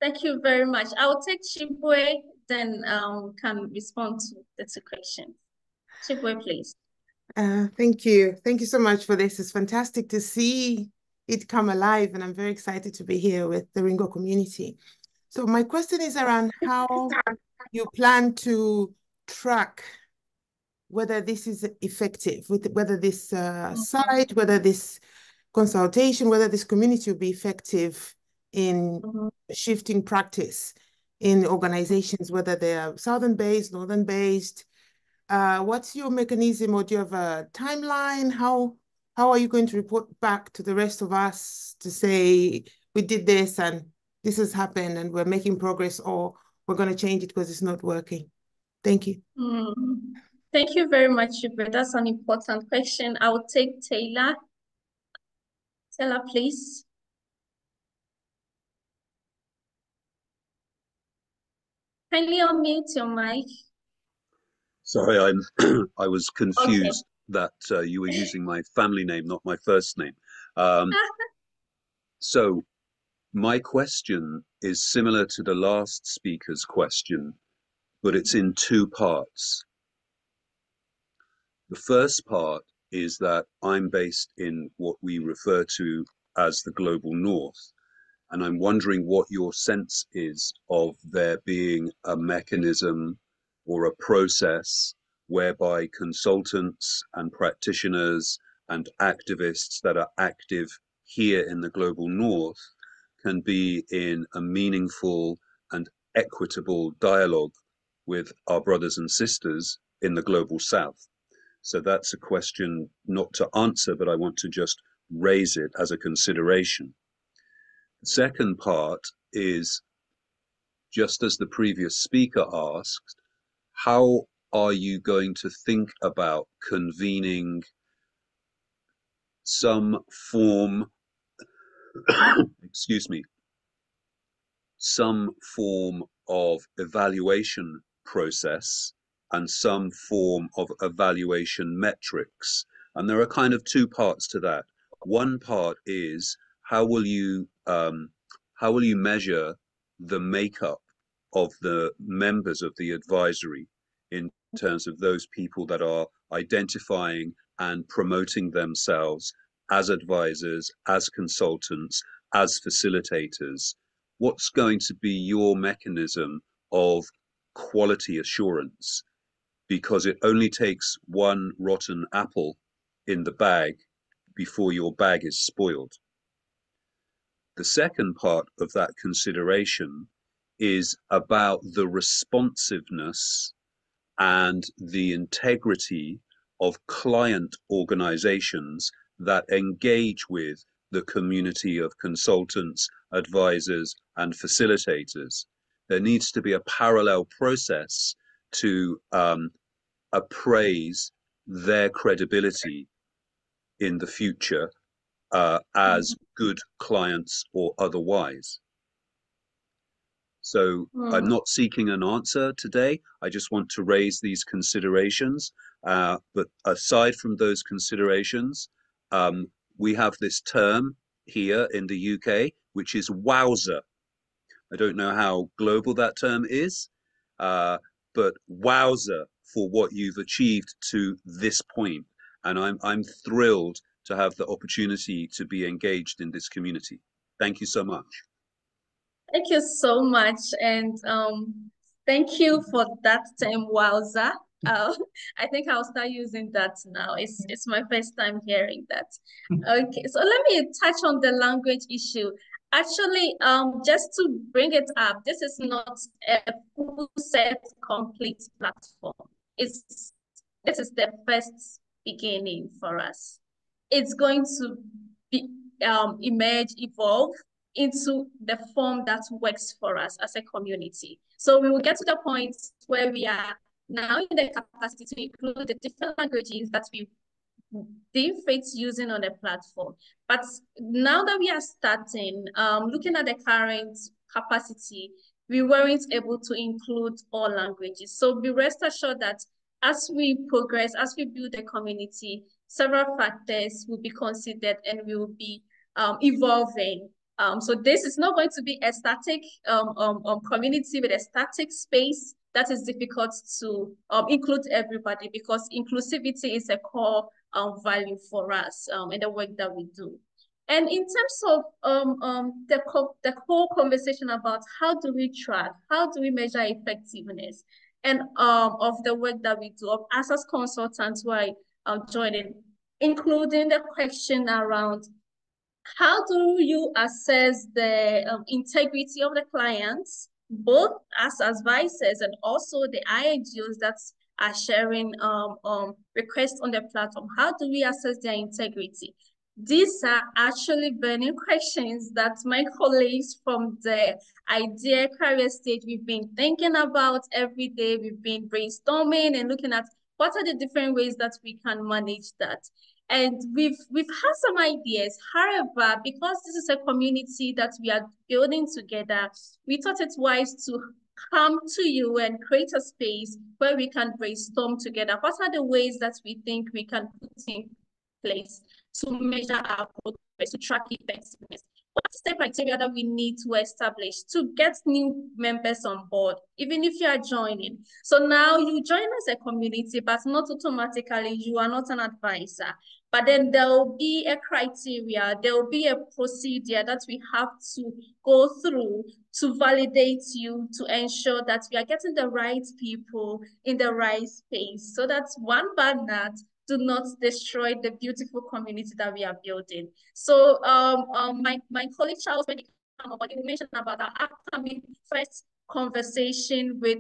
[SPEAKER 2] Thank you very much. I will take Chibwe, then can respond to the two questions. Chibwe, please.
[SPEAKER 8] Thank you. Thank you so much for this. It's fantastic to see it come alive, and I'm very excited to be here with the RINGO community. So my question is around how you plan to track whether this is effective, whether this site, whether this consultation, whether this community will be effective in shifting practice in organizations, whether they are southern-based, northern-based. What's your mechanism, or do you have a timeline? How are you going to report back to the rest of us to say, we did this and this has happened and we're making progress, or we're going to change it because it's not working? Thank you.
[SPEAKER 2] Thank you very much, Shubert. That's an important question. I will take Taylor. Taylor, please. Kindly unmute your mic.
[SPEAKER 9] Sorry, I was confused that you were using my family name, not my first name. So my question is similar to the last speaker's question, but it's in two parts. The first part is that I'm based in what we refer to as the global north, and I'm wondering what your sense is of there being a mechanism or a process whereby consultants and practitioners and activists that are active here in the global north can be in a meaningful and equitable dialogue with our brothers and sisters in the global south. So that's a question not to answer, but I want to just raise it as a consideration. The second part is, just as the previous speaker asked, how are you going to think about convening some form, excuse me, some form of evaluation process and some form of evaluation metrics? And there are kind of two parts to that. One part is, how will you measure the makeup of the members of the advisory in terms of those people that are identifying and promoting themselves as advisors, as consultants, as facilitators? what's going to be your mechanism of quality assurance? Because it only takes one rotten apple in the bag before your bag is spoiled. The second part of that consideration is about the responsiveness and the integrity of client organizations that engage with the community of consultants, advisors, and facilitators. There needs to be a parallel process to appraise their credibility in the future as good clients or otherwise. So I'm not seeking an answer today. I just want to raise these considerations. But aside from those considerations, we have this term here in the UK, which is wowzer. I don't know how global that term is, but wowzer for what you've achieved to this point. And I'm thrilled to have the opportunity to be engaged in this community. Thank you so much.
[SPEAKER 2] Thank you so much, and thank you for that term, wowza. I think I'll start using that now. It's my first time hearing that. Okay, so let me touch on the language issue. Actually, just to bring it up, this is not a full set, complete platform. This is the first beginning for us. It's going to be emerge, evolve into the form that works for us as a community. So we will get to the point where we are now in the capacity to include the different languages that we deem fit using on the platform. But now that we are starting, looking at the current capacity, we weren't able to include all languages. So be rest assured that as we progress, as we build the community, several factors will be considered and we will be evolving. So this is not going to be a static community with a static space. That is difficult to include everybody, because inclusivity is a core value for us in the work that we do. And in terms of the whole conversation about how do we track, how do we measure effectiveness, and of the work that we do, of us as consultants who are joining, including the question around how do you assess the integrity of the clients, both as advisors and also the INGOs that are sharing requests on the platform? How do we assess their integrity? These are actually burning questions that my colleagues from the idea career stage, we've been thinking about every day. We've been brainstorming and looking at what are the different ways that we can manage that. And we've had some ideas. However, because this is a community that we are building together, we thought it wise to come to you and create a space where we can brainstorm together. What are the ways that we think we can put in place to measure our progress, to track effectiveness? What's the criteria that we need to establish to get new members on board, even if you are joining? So now you join as a community, but not automatically, you are not an advisor. But then there will be a criteria, there will be a procedure that we have to go through to validate you, to ensure that we are getting the right people in the right space, so that one bad nut do not destroy the beautiful community that we are building. So my colleague Charles, when he came up, he mentioned about our upcoming first conversation with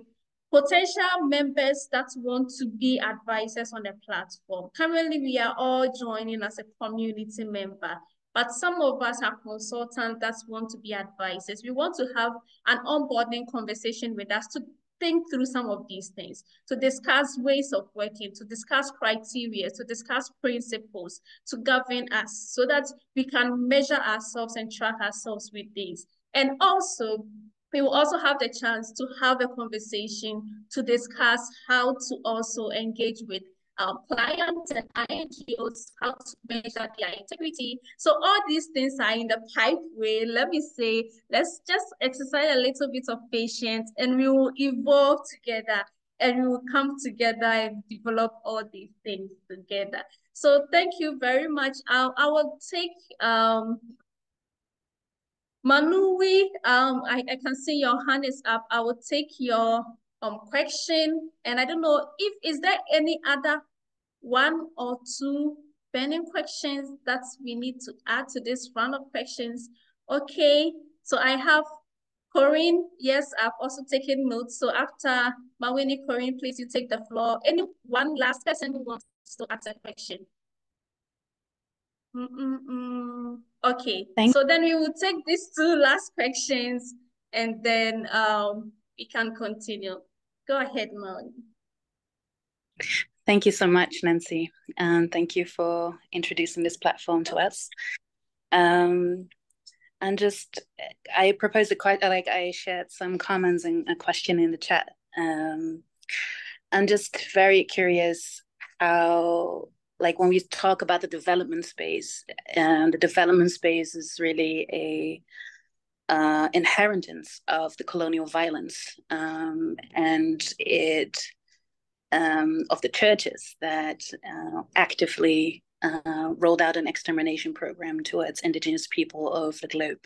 [SPEAKER 2] potential members that want to be advisors on the platform. Currently, we are all joining as a community member, but some of us are consultants that want to be advisors. We want to have an onboarding conversation with us to think through some of these things, to discuss ways of working, to discuss criteria, to discuss principles, to govern us so that we can measure ourselves and track ourselves with these. And also, we will also have the chance to have a conversation to discuss how to also engage with clients and INGOs, how to measure their integrity. So all these things are in the pipeline. Let me say, let's just exercise a little bit of patience and we will evolve together and we will come together and develop all these things together. So thank you very much. I will take Manui, I can see your hand is up. I will take your question. And I don't know is there any other one or two burning questions that we need to add to this round of questions? Okay, so I have Corinne. Yes, I've also taken notes. So after Mawini, Corinne, please, you take the floor. Any one last person who wants to ask a question? Okay, so then we will take these two last questions and then we can continue. Go ahead, Mawini.
[SPEAKER 10] Thank you so much, Nancy, and thank you for introducing this platform to us. And just, I proposed I shared some comments and a question in the chat. I'm just very curious how, like when we talk about the development space, and the development space is really a inheritance of the colonial violence, and it of the churches that actively rolled out an extermination program towards indigenous people of the globe.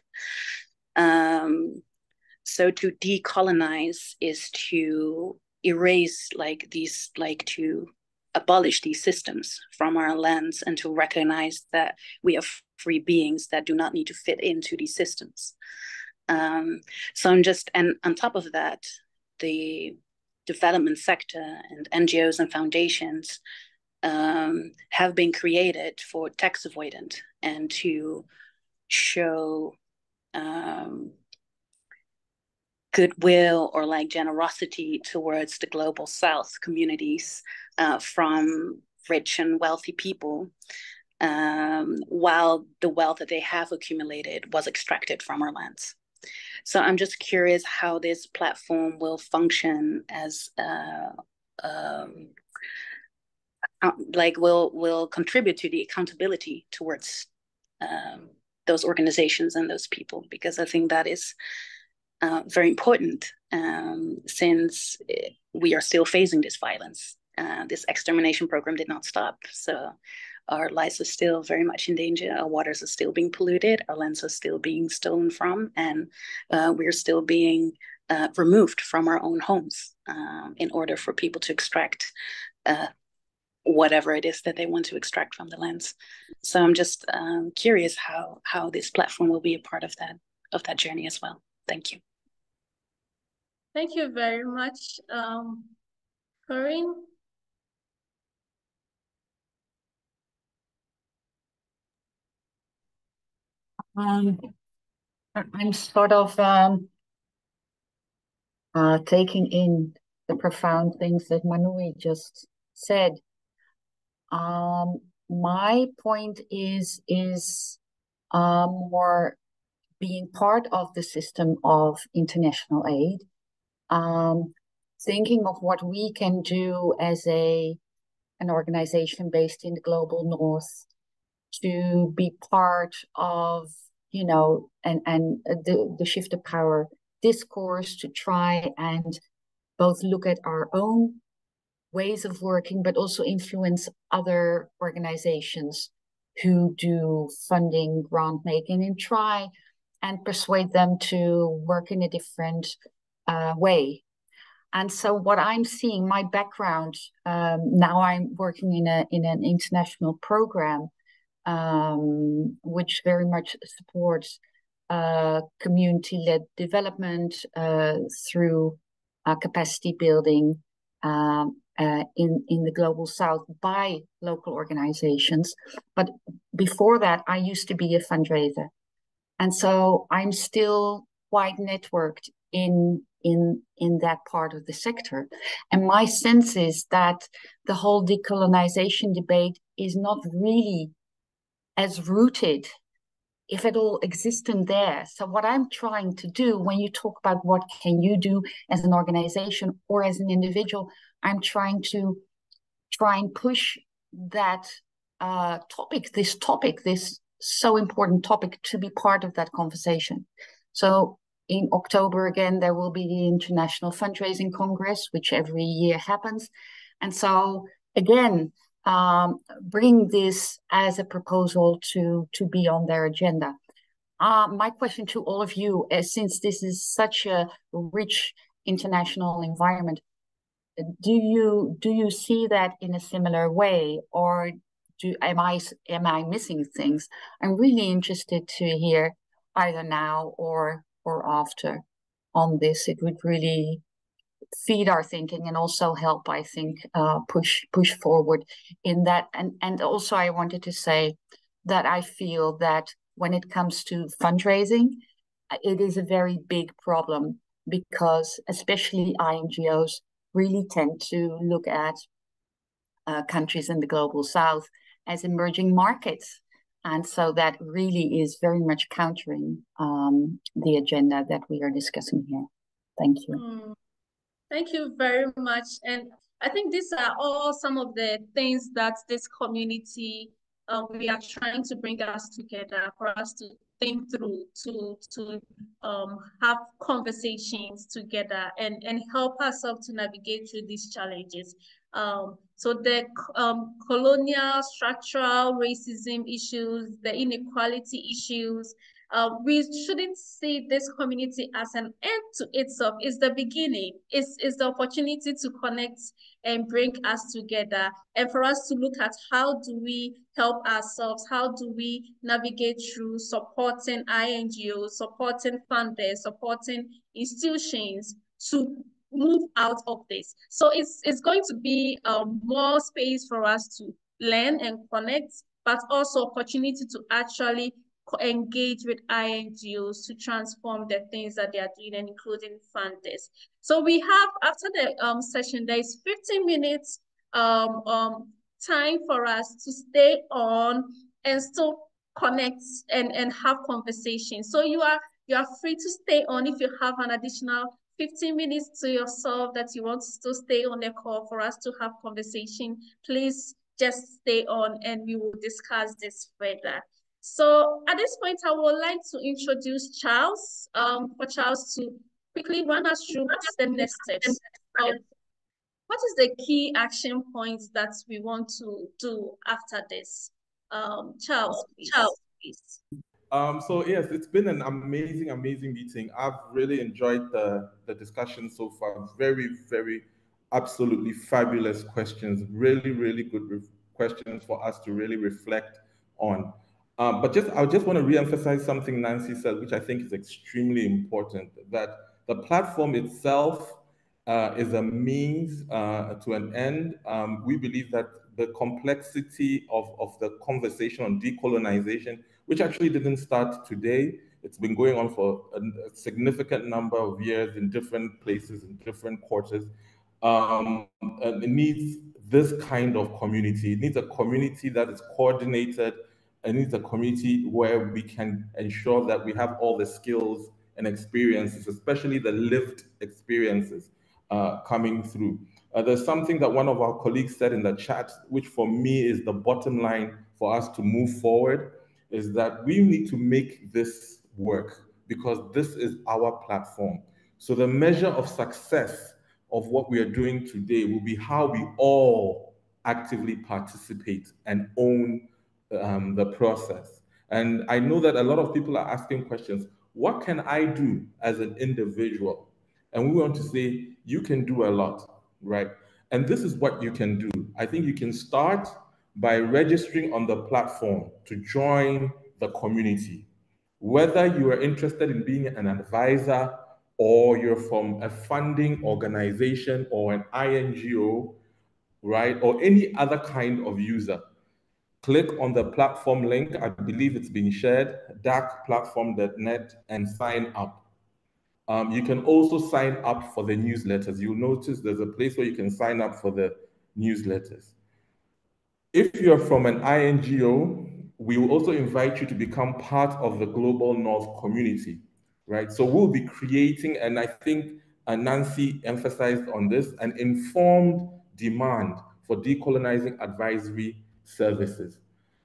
[SPEAKER 10] So to decolonize is to erase to abolish these systems from our lands and to recognize that we are free beings that do not need to fit into these systems. So I'm just, and on top of that, the development sector and NGOs and foundations have been created for tax avoidance and to show goodwill or like generosity towards the global South communities from rich and wealthy people, while the wealth that they have accumulated was extracted from our lands. So I'm just curious how this platform will function as will contribute to the accountability towards those organizations and those people, because I think that is very important, since we are still facing this violence. This extermination program did not stop. So our lives are still very much in danger. Our waters are still being polluted. Our lands are still being stolen from. And we're still being removed from our own homes in order for people to extract whatever it is that they want to extract from the lands. So I'm just curious how this platform will be a part of that journey as well. Thank you.
[SPEAKER 2] Thank you very much, Corinne.
[SPEAKER 11] I'm sort of taking in the profound things that Manui just said. My point is more being part of the system of international aid, thinking of what we can do as an organization based in the global north to be part of, you know, and the shift of power discourse, to try and both look at our own ways of working, but also influence other organizations who do funding, grant making, and try and persuade them to work in a different way. And so what I'm seeing, my background, now I'm working in an international program, which very much supports community-led development through capacity building in the global South by local organizations. But before that, I used to be a fundraiser. And so I'm still quite networked in that part of the sector. And my sense is that the whole decolonization debate is not really as rooted, if at all, existent there. So what I'm trying to do, when you talk about what can you do as an organization or as an individual, I'm trying to push that topic, this so important topic, to be part of that conversation. So in October, again, there will be the International Fundraising Congress, which every year happens. And so, again, bring this as a proposal to be on their agenda. My question to all of you, since this is such a rich international environment, do you see that in a similar way, or am I missing things? I'm really interested to hear either now or after on this. It would really feed our thinking and also help, I think, push forward in that. And also I wanted to say that I feel that when it comes to fundraising, it is a very big problem because especially INGOs really tend to look at countries in the global south as emerging markets. And so that really is very much countering the agenda that we are discussing here. Thank you.
[SPEAKER 2] Thank you very much. And I think these are all some of the things that this community, we are trying to bring us together for us to think through, to have conversations together and help ourselves to navigate through these challenges. So the colonial, structural racism issues, the inequality issues, we shouldn't see this community as an end to itself. It's the beginning. It's the opportunity to connect and bring us together, and for us to look at how do we help ourselves, how do we navigate through supporting INGOs, supporting funders, supporting institutions to move out of this. So it's going to be more space for us to learn and connect, but also opportunity to actually engage with INGOs to transform the things that they are doing, and including funders. So we have, after the session, there is 15 minutes time for us to stay on and still connect and have conversations. So you are free to stay on if you have an additional 15 minutes to yourself that you want to still stay on the call for us to have conversation. Please just stay on and we will discuss this further. So at this point, I would like to introduce Charles, for Charles to quickly run us through what's the next steps. What is the key action points that we want to do after this? Charles, please.
[SPEAKER 12] So yes, it's been an amazing meeting. I've really enjoyed the discussion so far. Very, very, absolutely fabulous questions. Really good questions for us to really reflect on. But I just want to reemphasize something Nancy said, which I think is extremely important, that the platform itself is a means to an end. We believe that the complexity of the conversation on decolonization, which actually didn't start today, it's been going on for a significant number of years in different places, in different quarters. It needs this kind of community. It needs a community that is coordinated. It needs a community where we can ensure that we have all the skills and experiences, especially the lived experiences coming through. There's something that one of our colleagues said in the chat, which for me is the bottom line for us to move forward, is that we need to make this work because this is our platform. So the measure of success of what we are doing today will be how we all actively participate and own the process. And I know that a lot of people are asking questions. What can I do as an individual? And we want to say, you can do a lot, right? And this is what you can do. I think you can start by registering on the platform to join the community. Whether you are interested in being an advisor or you're from a funding organization or an INGO, right? Or any other kind of user, click on the platform link. I believe it's been shared, darkplatform.net, and sign up. You can also sign up for the newsletters. You'll notice there's a place where you can sign up for the newsletters. If you're from an INGO, we will also invite you to become part of the Global North community, right? So we'll be creating, and I think Nancy emphasized on this, an informed demand for decolonizing advisory services.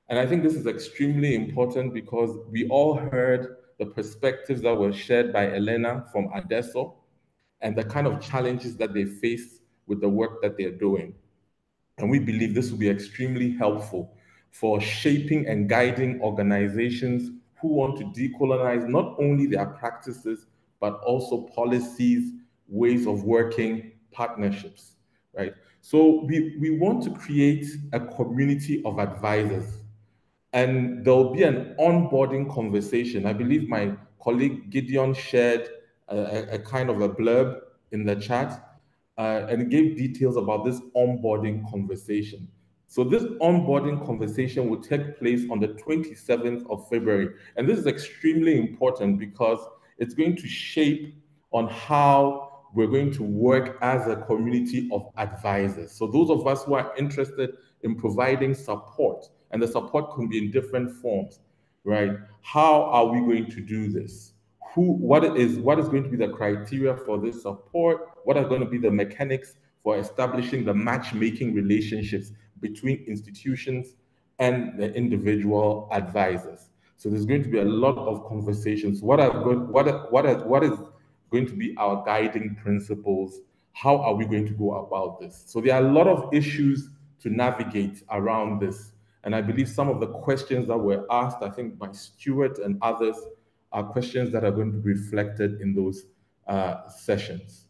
[SPEAKER 12] And I think this is extremely important because we all heard the perspectives that were shared by Elena from Adesso and the kind of challenges that they face with the work that they're doing. And we believe this will be extremely helpful for shaping and guiding organizations who want to decolonize not only their practices, but also policies, ways of working, partnerships, right? So we want to create a community of advisors, and there'll be an onboarding conversation. I believe my colleague Gideon shared a kind of a blurb in the chat and gave details about this onboarding conversation. So this onboarding conversation will take place on the 27th of February. And this is extremely important because it's going to shape on how we're going to work as a community of advisors. So those of us who are interested in providing support, and the support can be in different forms, right? How are we going to do this? What is going to be the criteria for this support? What are going to be the mechanics for establishing the matchmaking relationships between institutions and the individual advisors? So there's going to be a lot of conversations. What is going to be our guiding principles? How are we going to go about this? So there are a lot of issues to navigate around this. And I believe some of the questions that were asked, I think by Stuart and others, are questions that are going to be reflected in those sessions.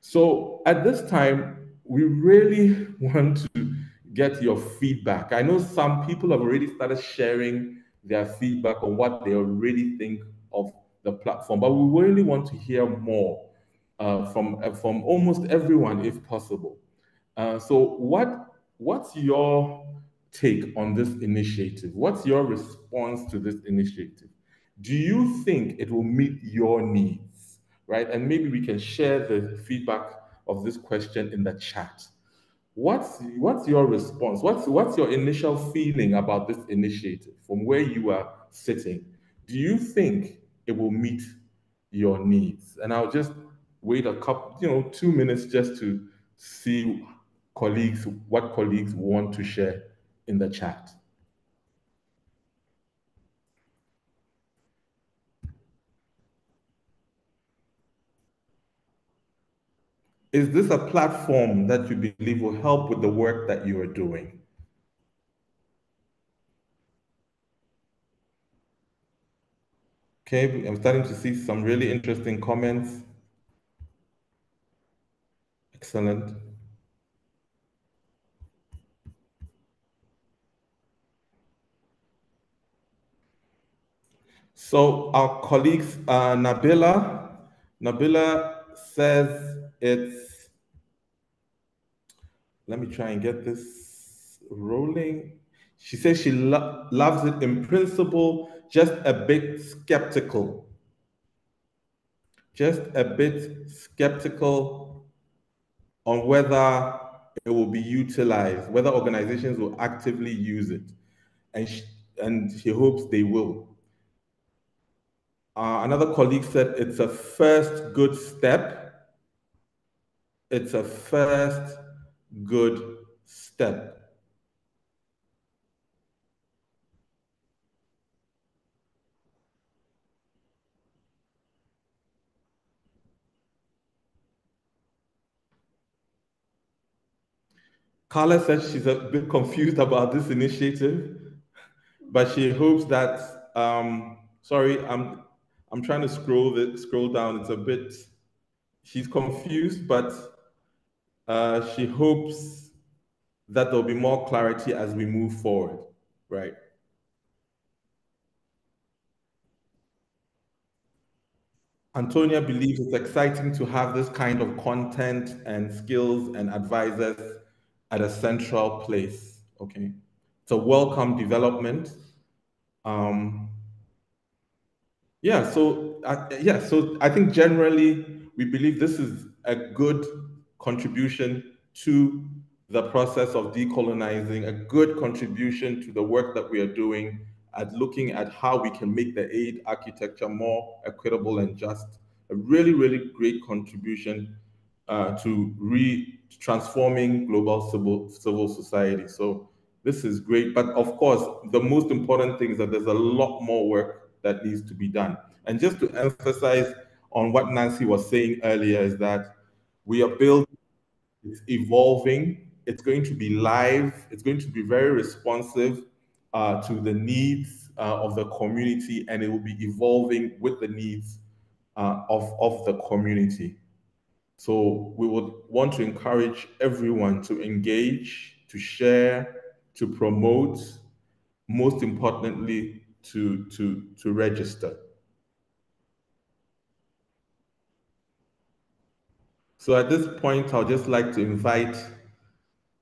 [SPEAKER 12] So at this time, we really want to get your feedback. I know some people have already started sharing their feedback on what they already think of the platform, but we really want to hear more from almost everyone if possible. So what's your take on this initiative? What's your response to this initiative? Do you think it will meet your needs, right? And maybe we can share the feedback of this question in the chat. What's your response? What's your initial feeling about this initiative from where you are sitting? Do you think it will meet your needs? And I'll just wait a couple, 2 minutes just to see what colleagues want to share in the chat. Is this a platform that you believe will help with the work that you are doing? Okay, I'm starting to see some really interesting comments. Excellent. So our colleagues, Nabila says it's, let me try and get this rolling. She says she loves it in principle, just a bit skeptical. Just a bit skeptical on whether it will be utilized, whether organizations will actively use it. And she hopes they will. Another colleague said it's a first good step. It's a first good step. Carla said she's a bit confused about this initiative, but she hopes that, sorry, I'm trying to scroll down. It's a bit, she's confused, but she hopes that there'll be more clarity as we move forward, right? Antonia believes it's exciting to have this kind of content and skills and advisors at a central place, okay? It's a welcome development. So I think generally we believe this is a good contribution to the process of decolonizing, a good contribution to the work that we are doing at looking at how we can make the aid architecture more equitable and just. A really, really great contribution to transforming global civil society. So this is great. But of course, the most important thing is that there's a lot more work that needs to be done. And just to emphasize on what Nancy was saying earlier is that we are building, it's evolving, it's going to be live, it's going to be very responsive to the needs of the community, and it will be evolving with the needs of the community. So we would want to encourage everyone to engage, to share, to promote, most importantly, to register. So at this point, I'll just like to invite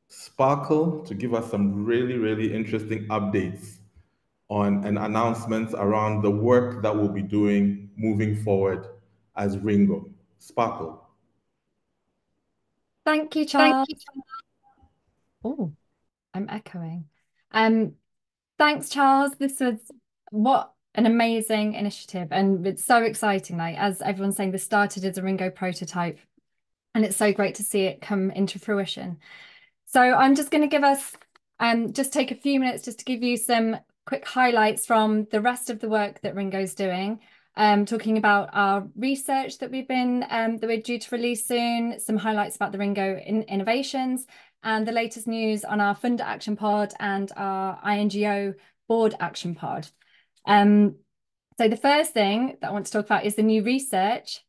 [SPEAKER 12] Sparkle to give us some really, really interesting updates on and announcements around the work that we'll be doing moving forward as RINGO. Sparkle.
[SPEAKER 13] Thank you, Charles. Oh, I'm echoing. Thanks, Charles. This was what an amazing initiative, and it's so exciting. Like, as everyone's saying, this started as a RINGO prototype, and it's so great to see it come into fruition. So I'm just going to give us, just take a few minutes just to give you some quick highlights from the rest of the work that RINGO's doing. Talking about our research that we've been, that we're due to release soon, some highlights about the RINGO innovations, and the latest news on our Funder Action Pod and our INGO Board Action Pod. So the first thing that I want to talk about is the new research,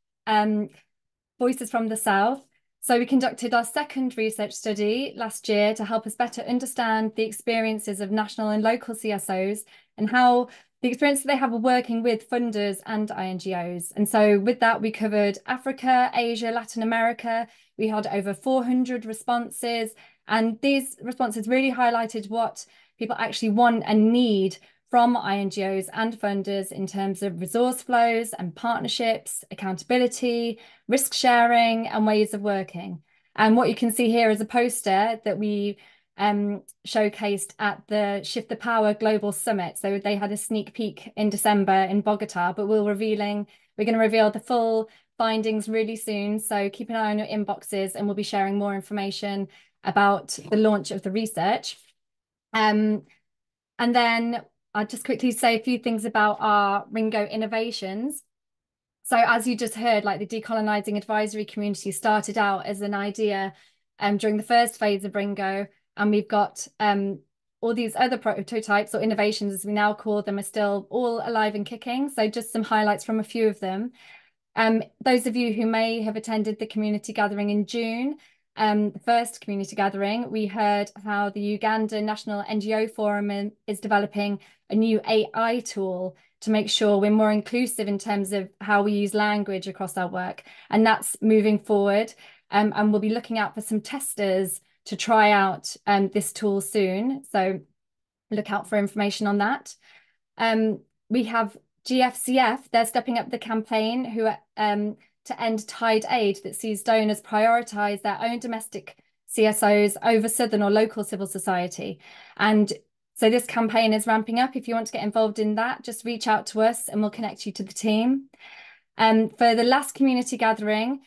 [SPEAKER 13] Voices from the South. So we conducted our second research study last year to help us better understand the experiences of national and local CSOs and how the experience that they have of working with funders and INGOs. And so with that, we covered Africa, Asia, Latin America. We had over 400 responses, and these responses really highlighted what people actually want and need from INGOs and funders in terms of resource flows and partnerships, accountability, risk sharing, and ways of working. And what you can see here is a poster that we showcased at the Shift the Power Global Summit. So they had a sneak peek in December in Bogota, but we're going to reveal the full findings really soon. So keep an eye on your inboxes, and we'll be sharing more information about the launch of the research. And then I'll just quickly say a few things about our RINGO innovations. So as you just heard, like the Decolonising Advisory Community started out as an idea during the first phase of RINGO, and we've got all these other prototypes or innovations, as we now call them, are still all alive and kicking. So just some highlights from a few of them. Those of you who may have attended the community gathering in June, the first community gathering, we heard how the Uganda National NGO Forum is developing a new AI tool to make sure we're more inclusive in terms of how we use language across our work. And that's moving forward. And we'll be looking out for some testers to try out this tool soon. So look out for information on that. We have GFCF, they're stepping up the campaign to end Tide Aid that sees donors prioritise their own domestic CSOs over Southern or local civil society. And so this campaign is ramping up. If you want to get involved in that, just reach out to us and we'll connect you to the team. For the last community gathering,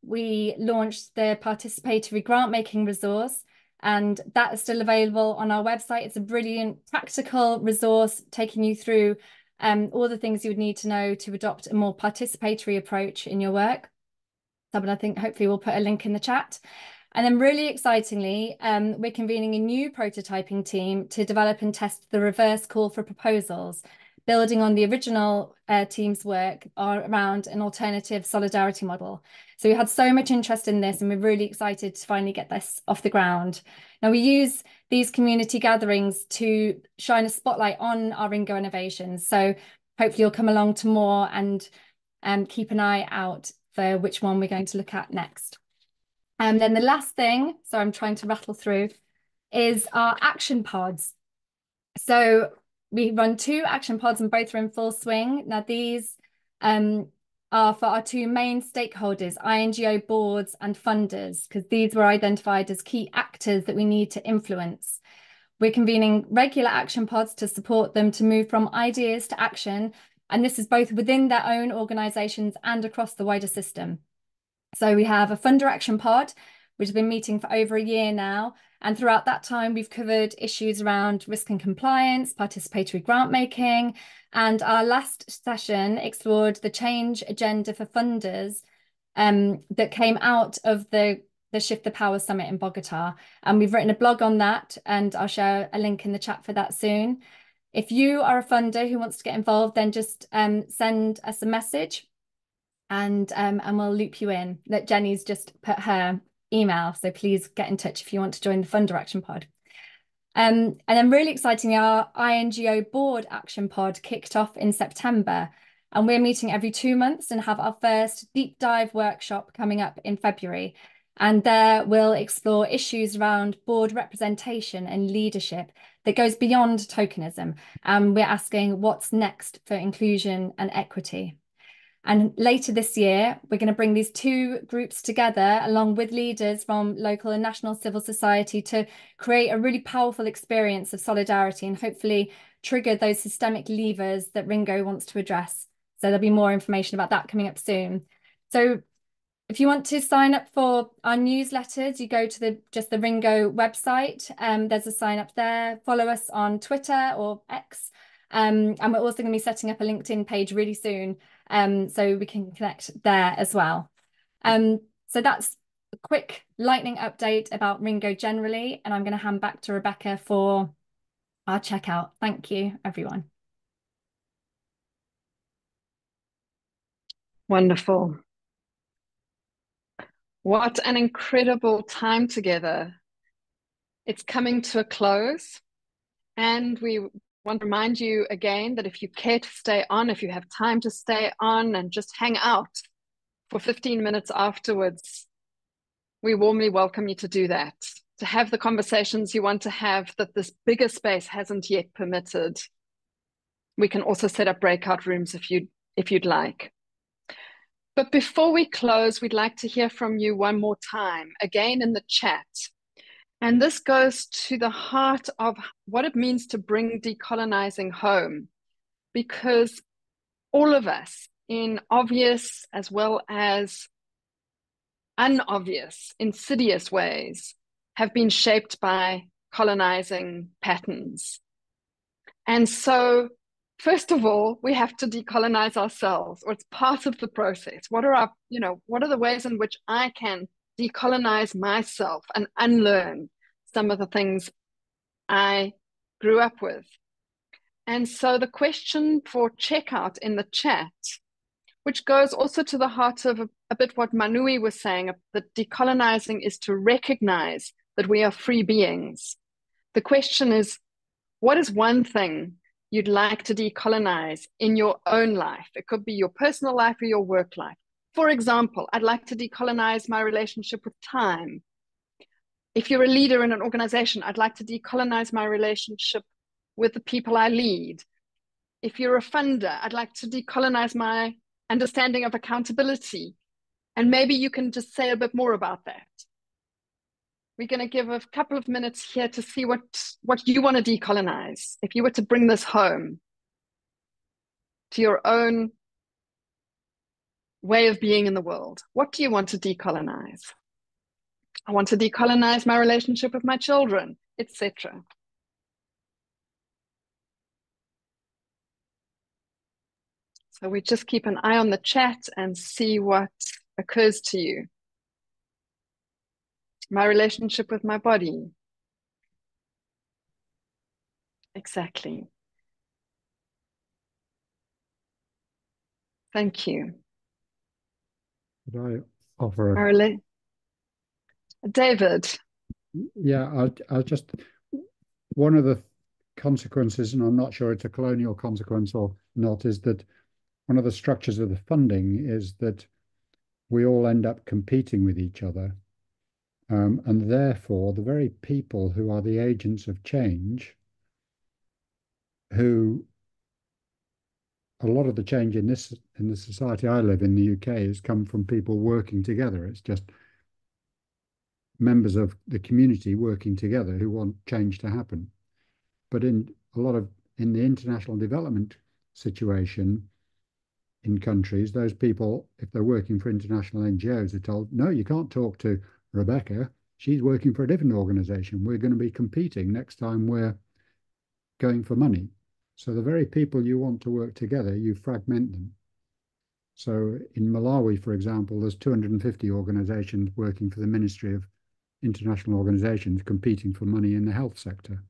[SPEAKER 13] we launched the participatory grant making resource, and that is still available on our website. It's a brilliant practical resource taking you through all the things you would need to know to adopt a more participatory approach in your work. But I think hopefully we'll put a link in the chat. And then really excitingly, we're convening a new prototyping team to develop and test the reverse call for proposals, building on the original team's work around an alternative solidarity model. So we had so much interest in this, and we're really excited to finally get this off the ground. Now, we use these community gatherings to shine a spotlight on our RINGO innovations. So hopefully you'll come along to more and keep an eye out for which one we're going to look at next. And then the last thing, so I'm trying to rattle through, is our action pods. So we run 2 action pods and both are in full swing. Now these are for our 2 main stakeholders, INGO boards and funders, because these were identified as key actors that we need to influence. We're convening regular action pods to support them to move from ideas to action. And this is both within their own organisations and across the wider system. So we have a funder action pod, which has been meeting for over a year now. And throughout that time, we've covered issues around risk and compliance, participatory grant making. And our last session explored the change agenda for funders that came out of the Shift the Power Summit in Bogota. And we've written a blog on that, and I'll share a link in the chat for that soon. If you are a funder who wants to get involved, then just send us a message and we'll loop you in. That Jenny's just put her email, so please get in touch if you want to join the Funder Action Pod. And then really excitingly, our INGO Board Action Pod kicked off in September, and we're meeting every 2 months and have our first deep dive workshop coming up in February. And there we'll explore issues around board representation and leadership that goes beyond tokenism. And we're asking what's next for inclusion and equity. And later this year, we're going to bring these two groups together along with leaders from local and national civil society to create a really powerful experience of solidarity and hopefully trigger those systemic levers that RINGO wants to address. So there'll be more information about that coming up soon. So if you want to sign up for our newsletters, you go to the RINGO website. There's a sign up there. Follow us on Twitter or X. And we're also going to be setting up a LinkedIn page really soon, so we can connect there as well. So that's a quick lightning update about RINGO generally, and I'm going to hand back to Rebecca for our checkout. Thank you, everyone.
[SPEAKER 1] Wonderful. What an incredible time together. It's coming to a close, and we want to remind you again that if you care to stay on, if you have time to stay on and just hang out for 15 minutes afterwards, we warmly welcome you to do that, to have the conversations you want to have that this bigger space hasn't yet permitted. We can also set up breakout rooms if you'd like. But before we close, we'd like to hear from you one more time, again in the chat. And this goes to the heart of what it means to bring decolonizing home, because all of us, in obvious as well as unobvious, insidious ways, have been shaped by colonizing patterns. And so, first of all, we have to decolonize ourselves, or it's part of the process. What are the ways in which I can decolonize myself and unlearn some of the things I grew up with? And so the question for checkout in the chat, which goes also to the heart of a bit what Manui was saying, that decolonizing is to recognize that we are free beings. The question is, what is one thing you'd like to decolonize in your own life? It could be your personal life or your work life. For example, I'd like to decolonize my relationship with time. If you're a leader in an organization, I'd like to decolonize my relationship with the people I lead. If you're a funder, I'd like to decolonize my understanding of accountability. And maybe you can just say a bit more about that. We're going to give a couple of minutes here to see what you want to decolonize. If you were to bring this home to your own way of being in the world, what do you want to decolonize? I want to decolonize my relationship with my children, etc. So we just keep an eye on the chat and see what occurs to you. My relationship with my body. Exactly. Thank you.
[SPEAKER 14] Could I offer
[SPEAKER 1] David?
[SPEAKER 14] Yeah, I'll just, one of the consequences, and I'm not sure it's a colonial consequence or not, is that one of the structures of the funding is that we all end up competing with each other. And therefore, the very people who are the agents of change, who a lot of the change in the society I live in, the UK, has come from people working together. It's just members of the community working together who want change to happen. But in the international development situation in countries, those people, if they're working for international NGOs, are told, no, you can't talk to Rebecca. She's working for a different organization. We're going to be competing next time we're going for money. So the very people you want to work together, you fragment them. So in Malawi, for example, there's 250 organizations working for the Ministry of International Organizations competing for money in the health sector.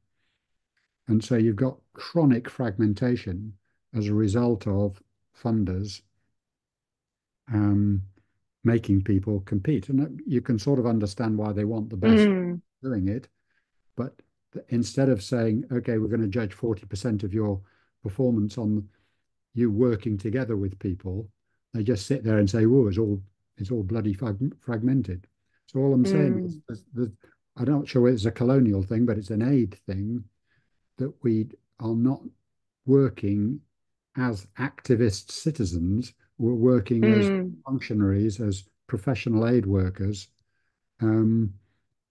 [SPEAKER 14] And so you've got chronic fragmentation as a result of funders making people compete. And you can sort of understand why they want the best doing it. But instead of saying, okay, we're going to judge 40% of your performance on you working together with people, they just sit there and say, "Whoa, it's all bloody fragmented." So all I'm saying is I'm not sure it's a colonial thing, but it's an aid thing, that we are not working as activist citizens. We're working as functionaries, as professional aid workers. And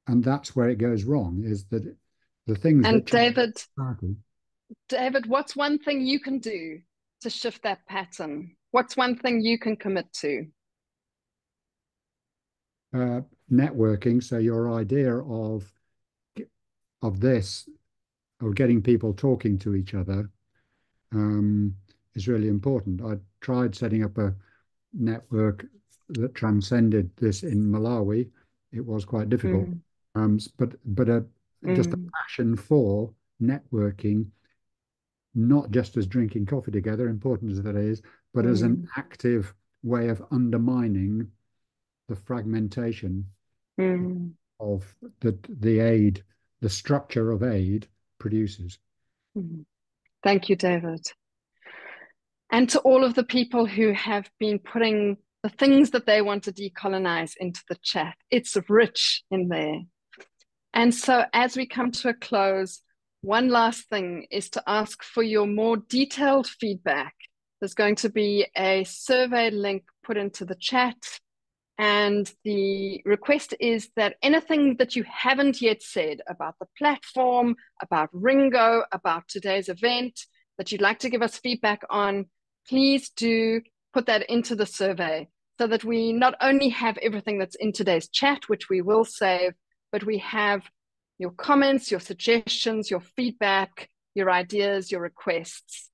[SPEAKER 14] that's where it goes wrong, is that the things
[SPEAKER 1] and
[SPEAKER 14] that
[SPEAKER 1] David, what's one thing you can do to shift that pattern? What's one thing you can commit to?
[SPEAKER 14] Networking. So your idea of this, of getting people talking to each other, is really important. I tried setting up a network that transcended this in Malawi. It was quite difficult, but just a passion for networking, not just as drinking coffee together, important as that is, but as an active way of undermining the fragmentation of the aid, the structure of aid produces.
[SPEAKER 1] Thank you, David. And to all of the people who have been putting the things that they want to decolonize into the chat, it's rich in there. And so as we come to a close, one last thing is to ask for your more detailed feedback. There's going to be a survey link put into the chat. And the request is that anything that you haven't yet said about the platform, about RINGO, about today's event, that you'd like to give us feedback on, please do put that into the survey, so that we not only have everything that's in today's chat, which we will save, but we have your comments, your suggestions, your feedback, your ideas, your requests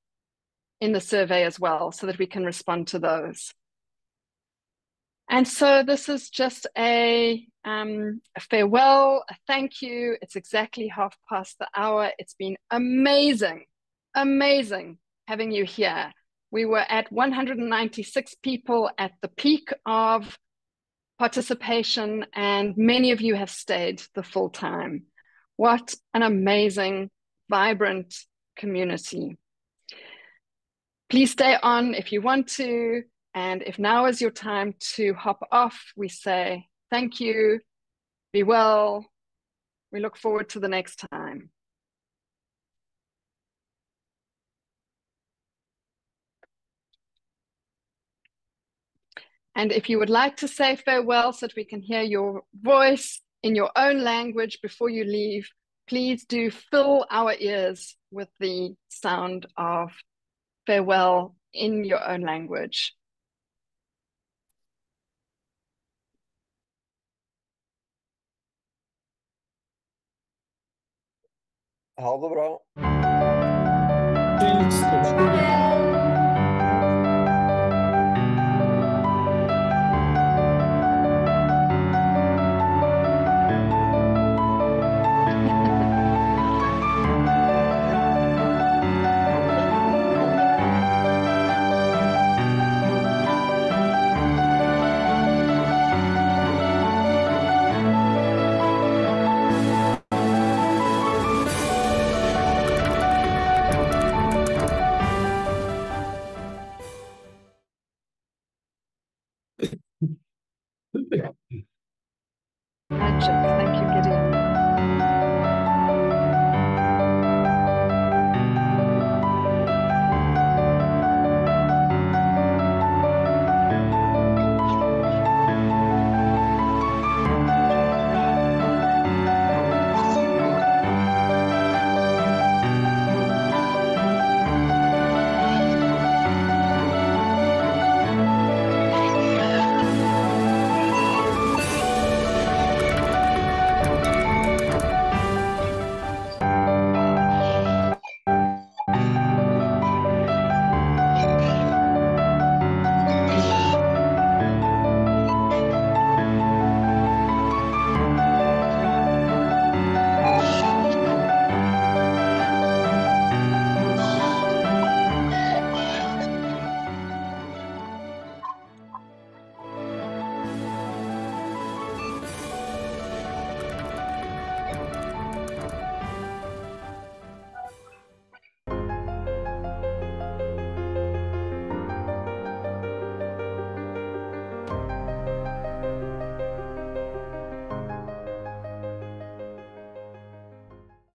[SPEAKER 1] in the survey as well, so that we can respond to those. And so this is just a farewell, a thank you. It's exactly 1:30. It's been amazing, amazing having you here. We were at 196 people at the peak of participation, and many of you have stayed the full time. What an amazing, vibrant community. Please stay on if you want to. And if now is your time to hop off, we say thank you, be well. We look forward to the next time. And if you would like to say farewell so that we can hear your voice in your own language before you leave, please do fill our ears with the sound of farewell in your own language.
[SPEAKER 15] Ha det bra.
[SPEAKER 1] Magic, thank you.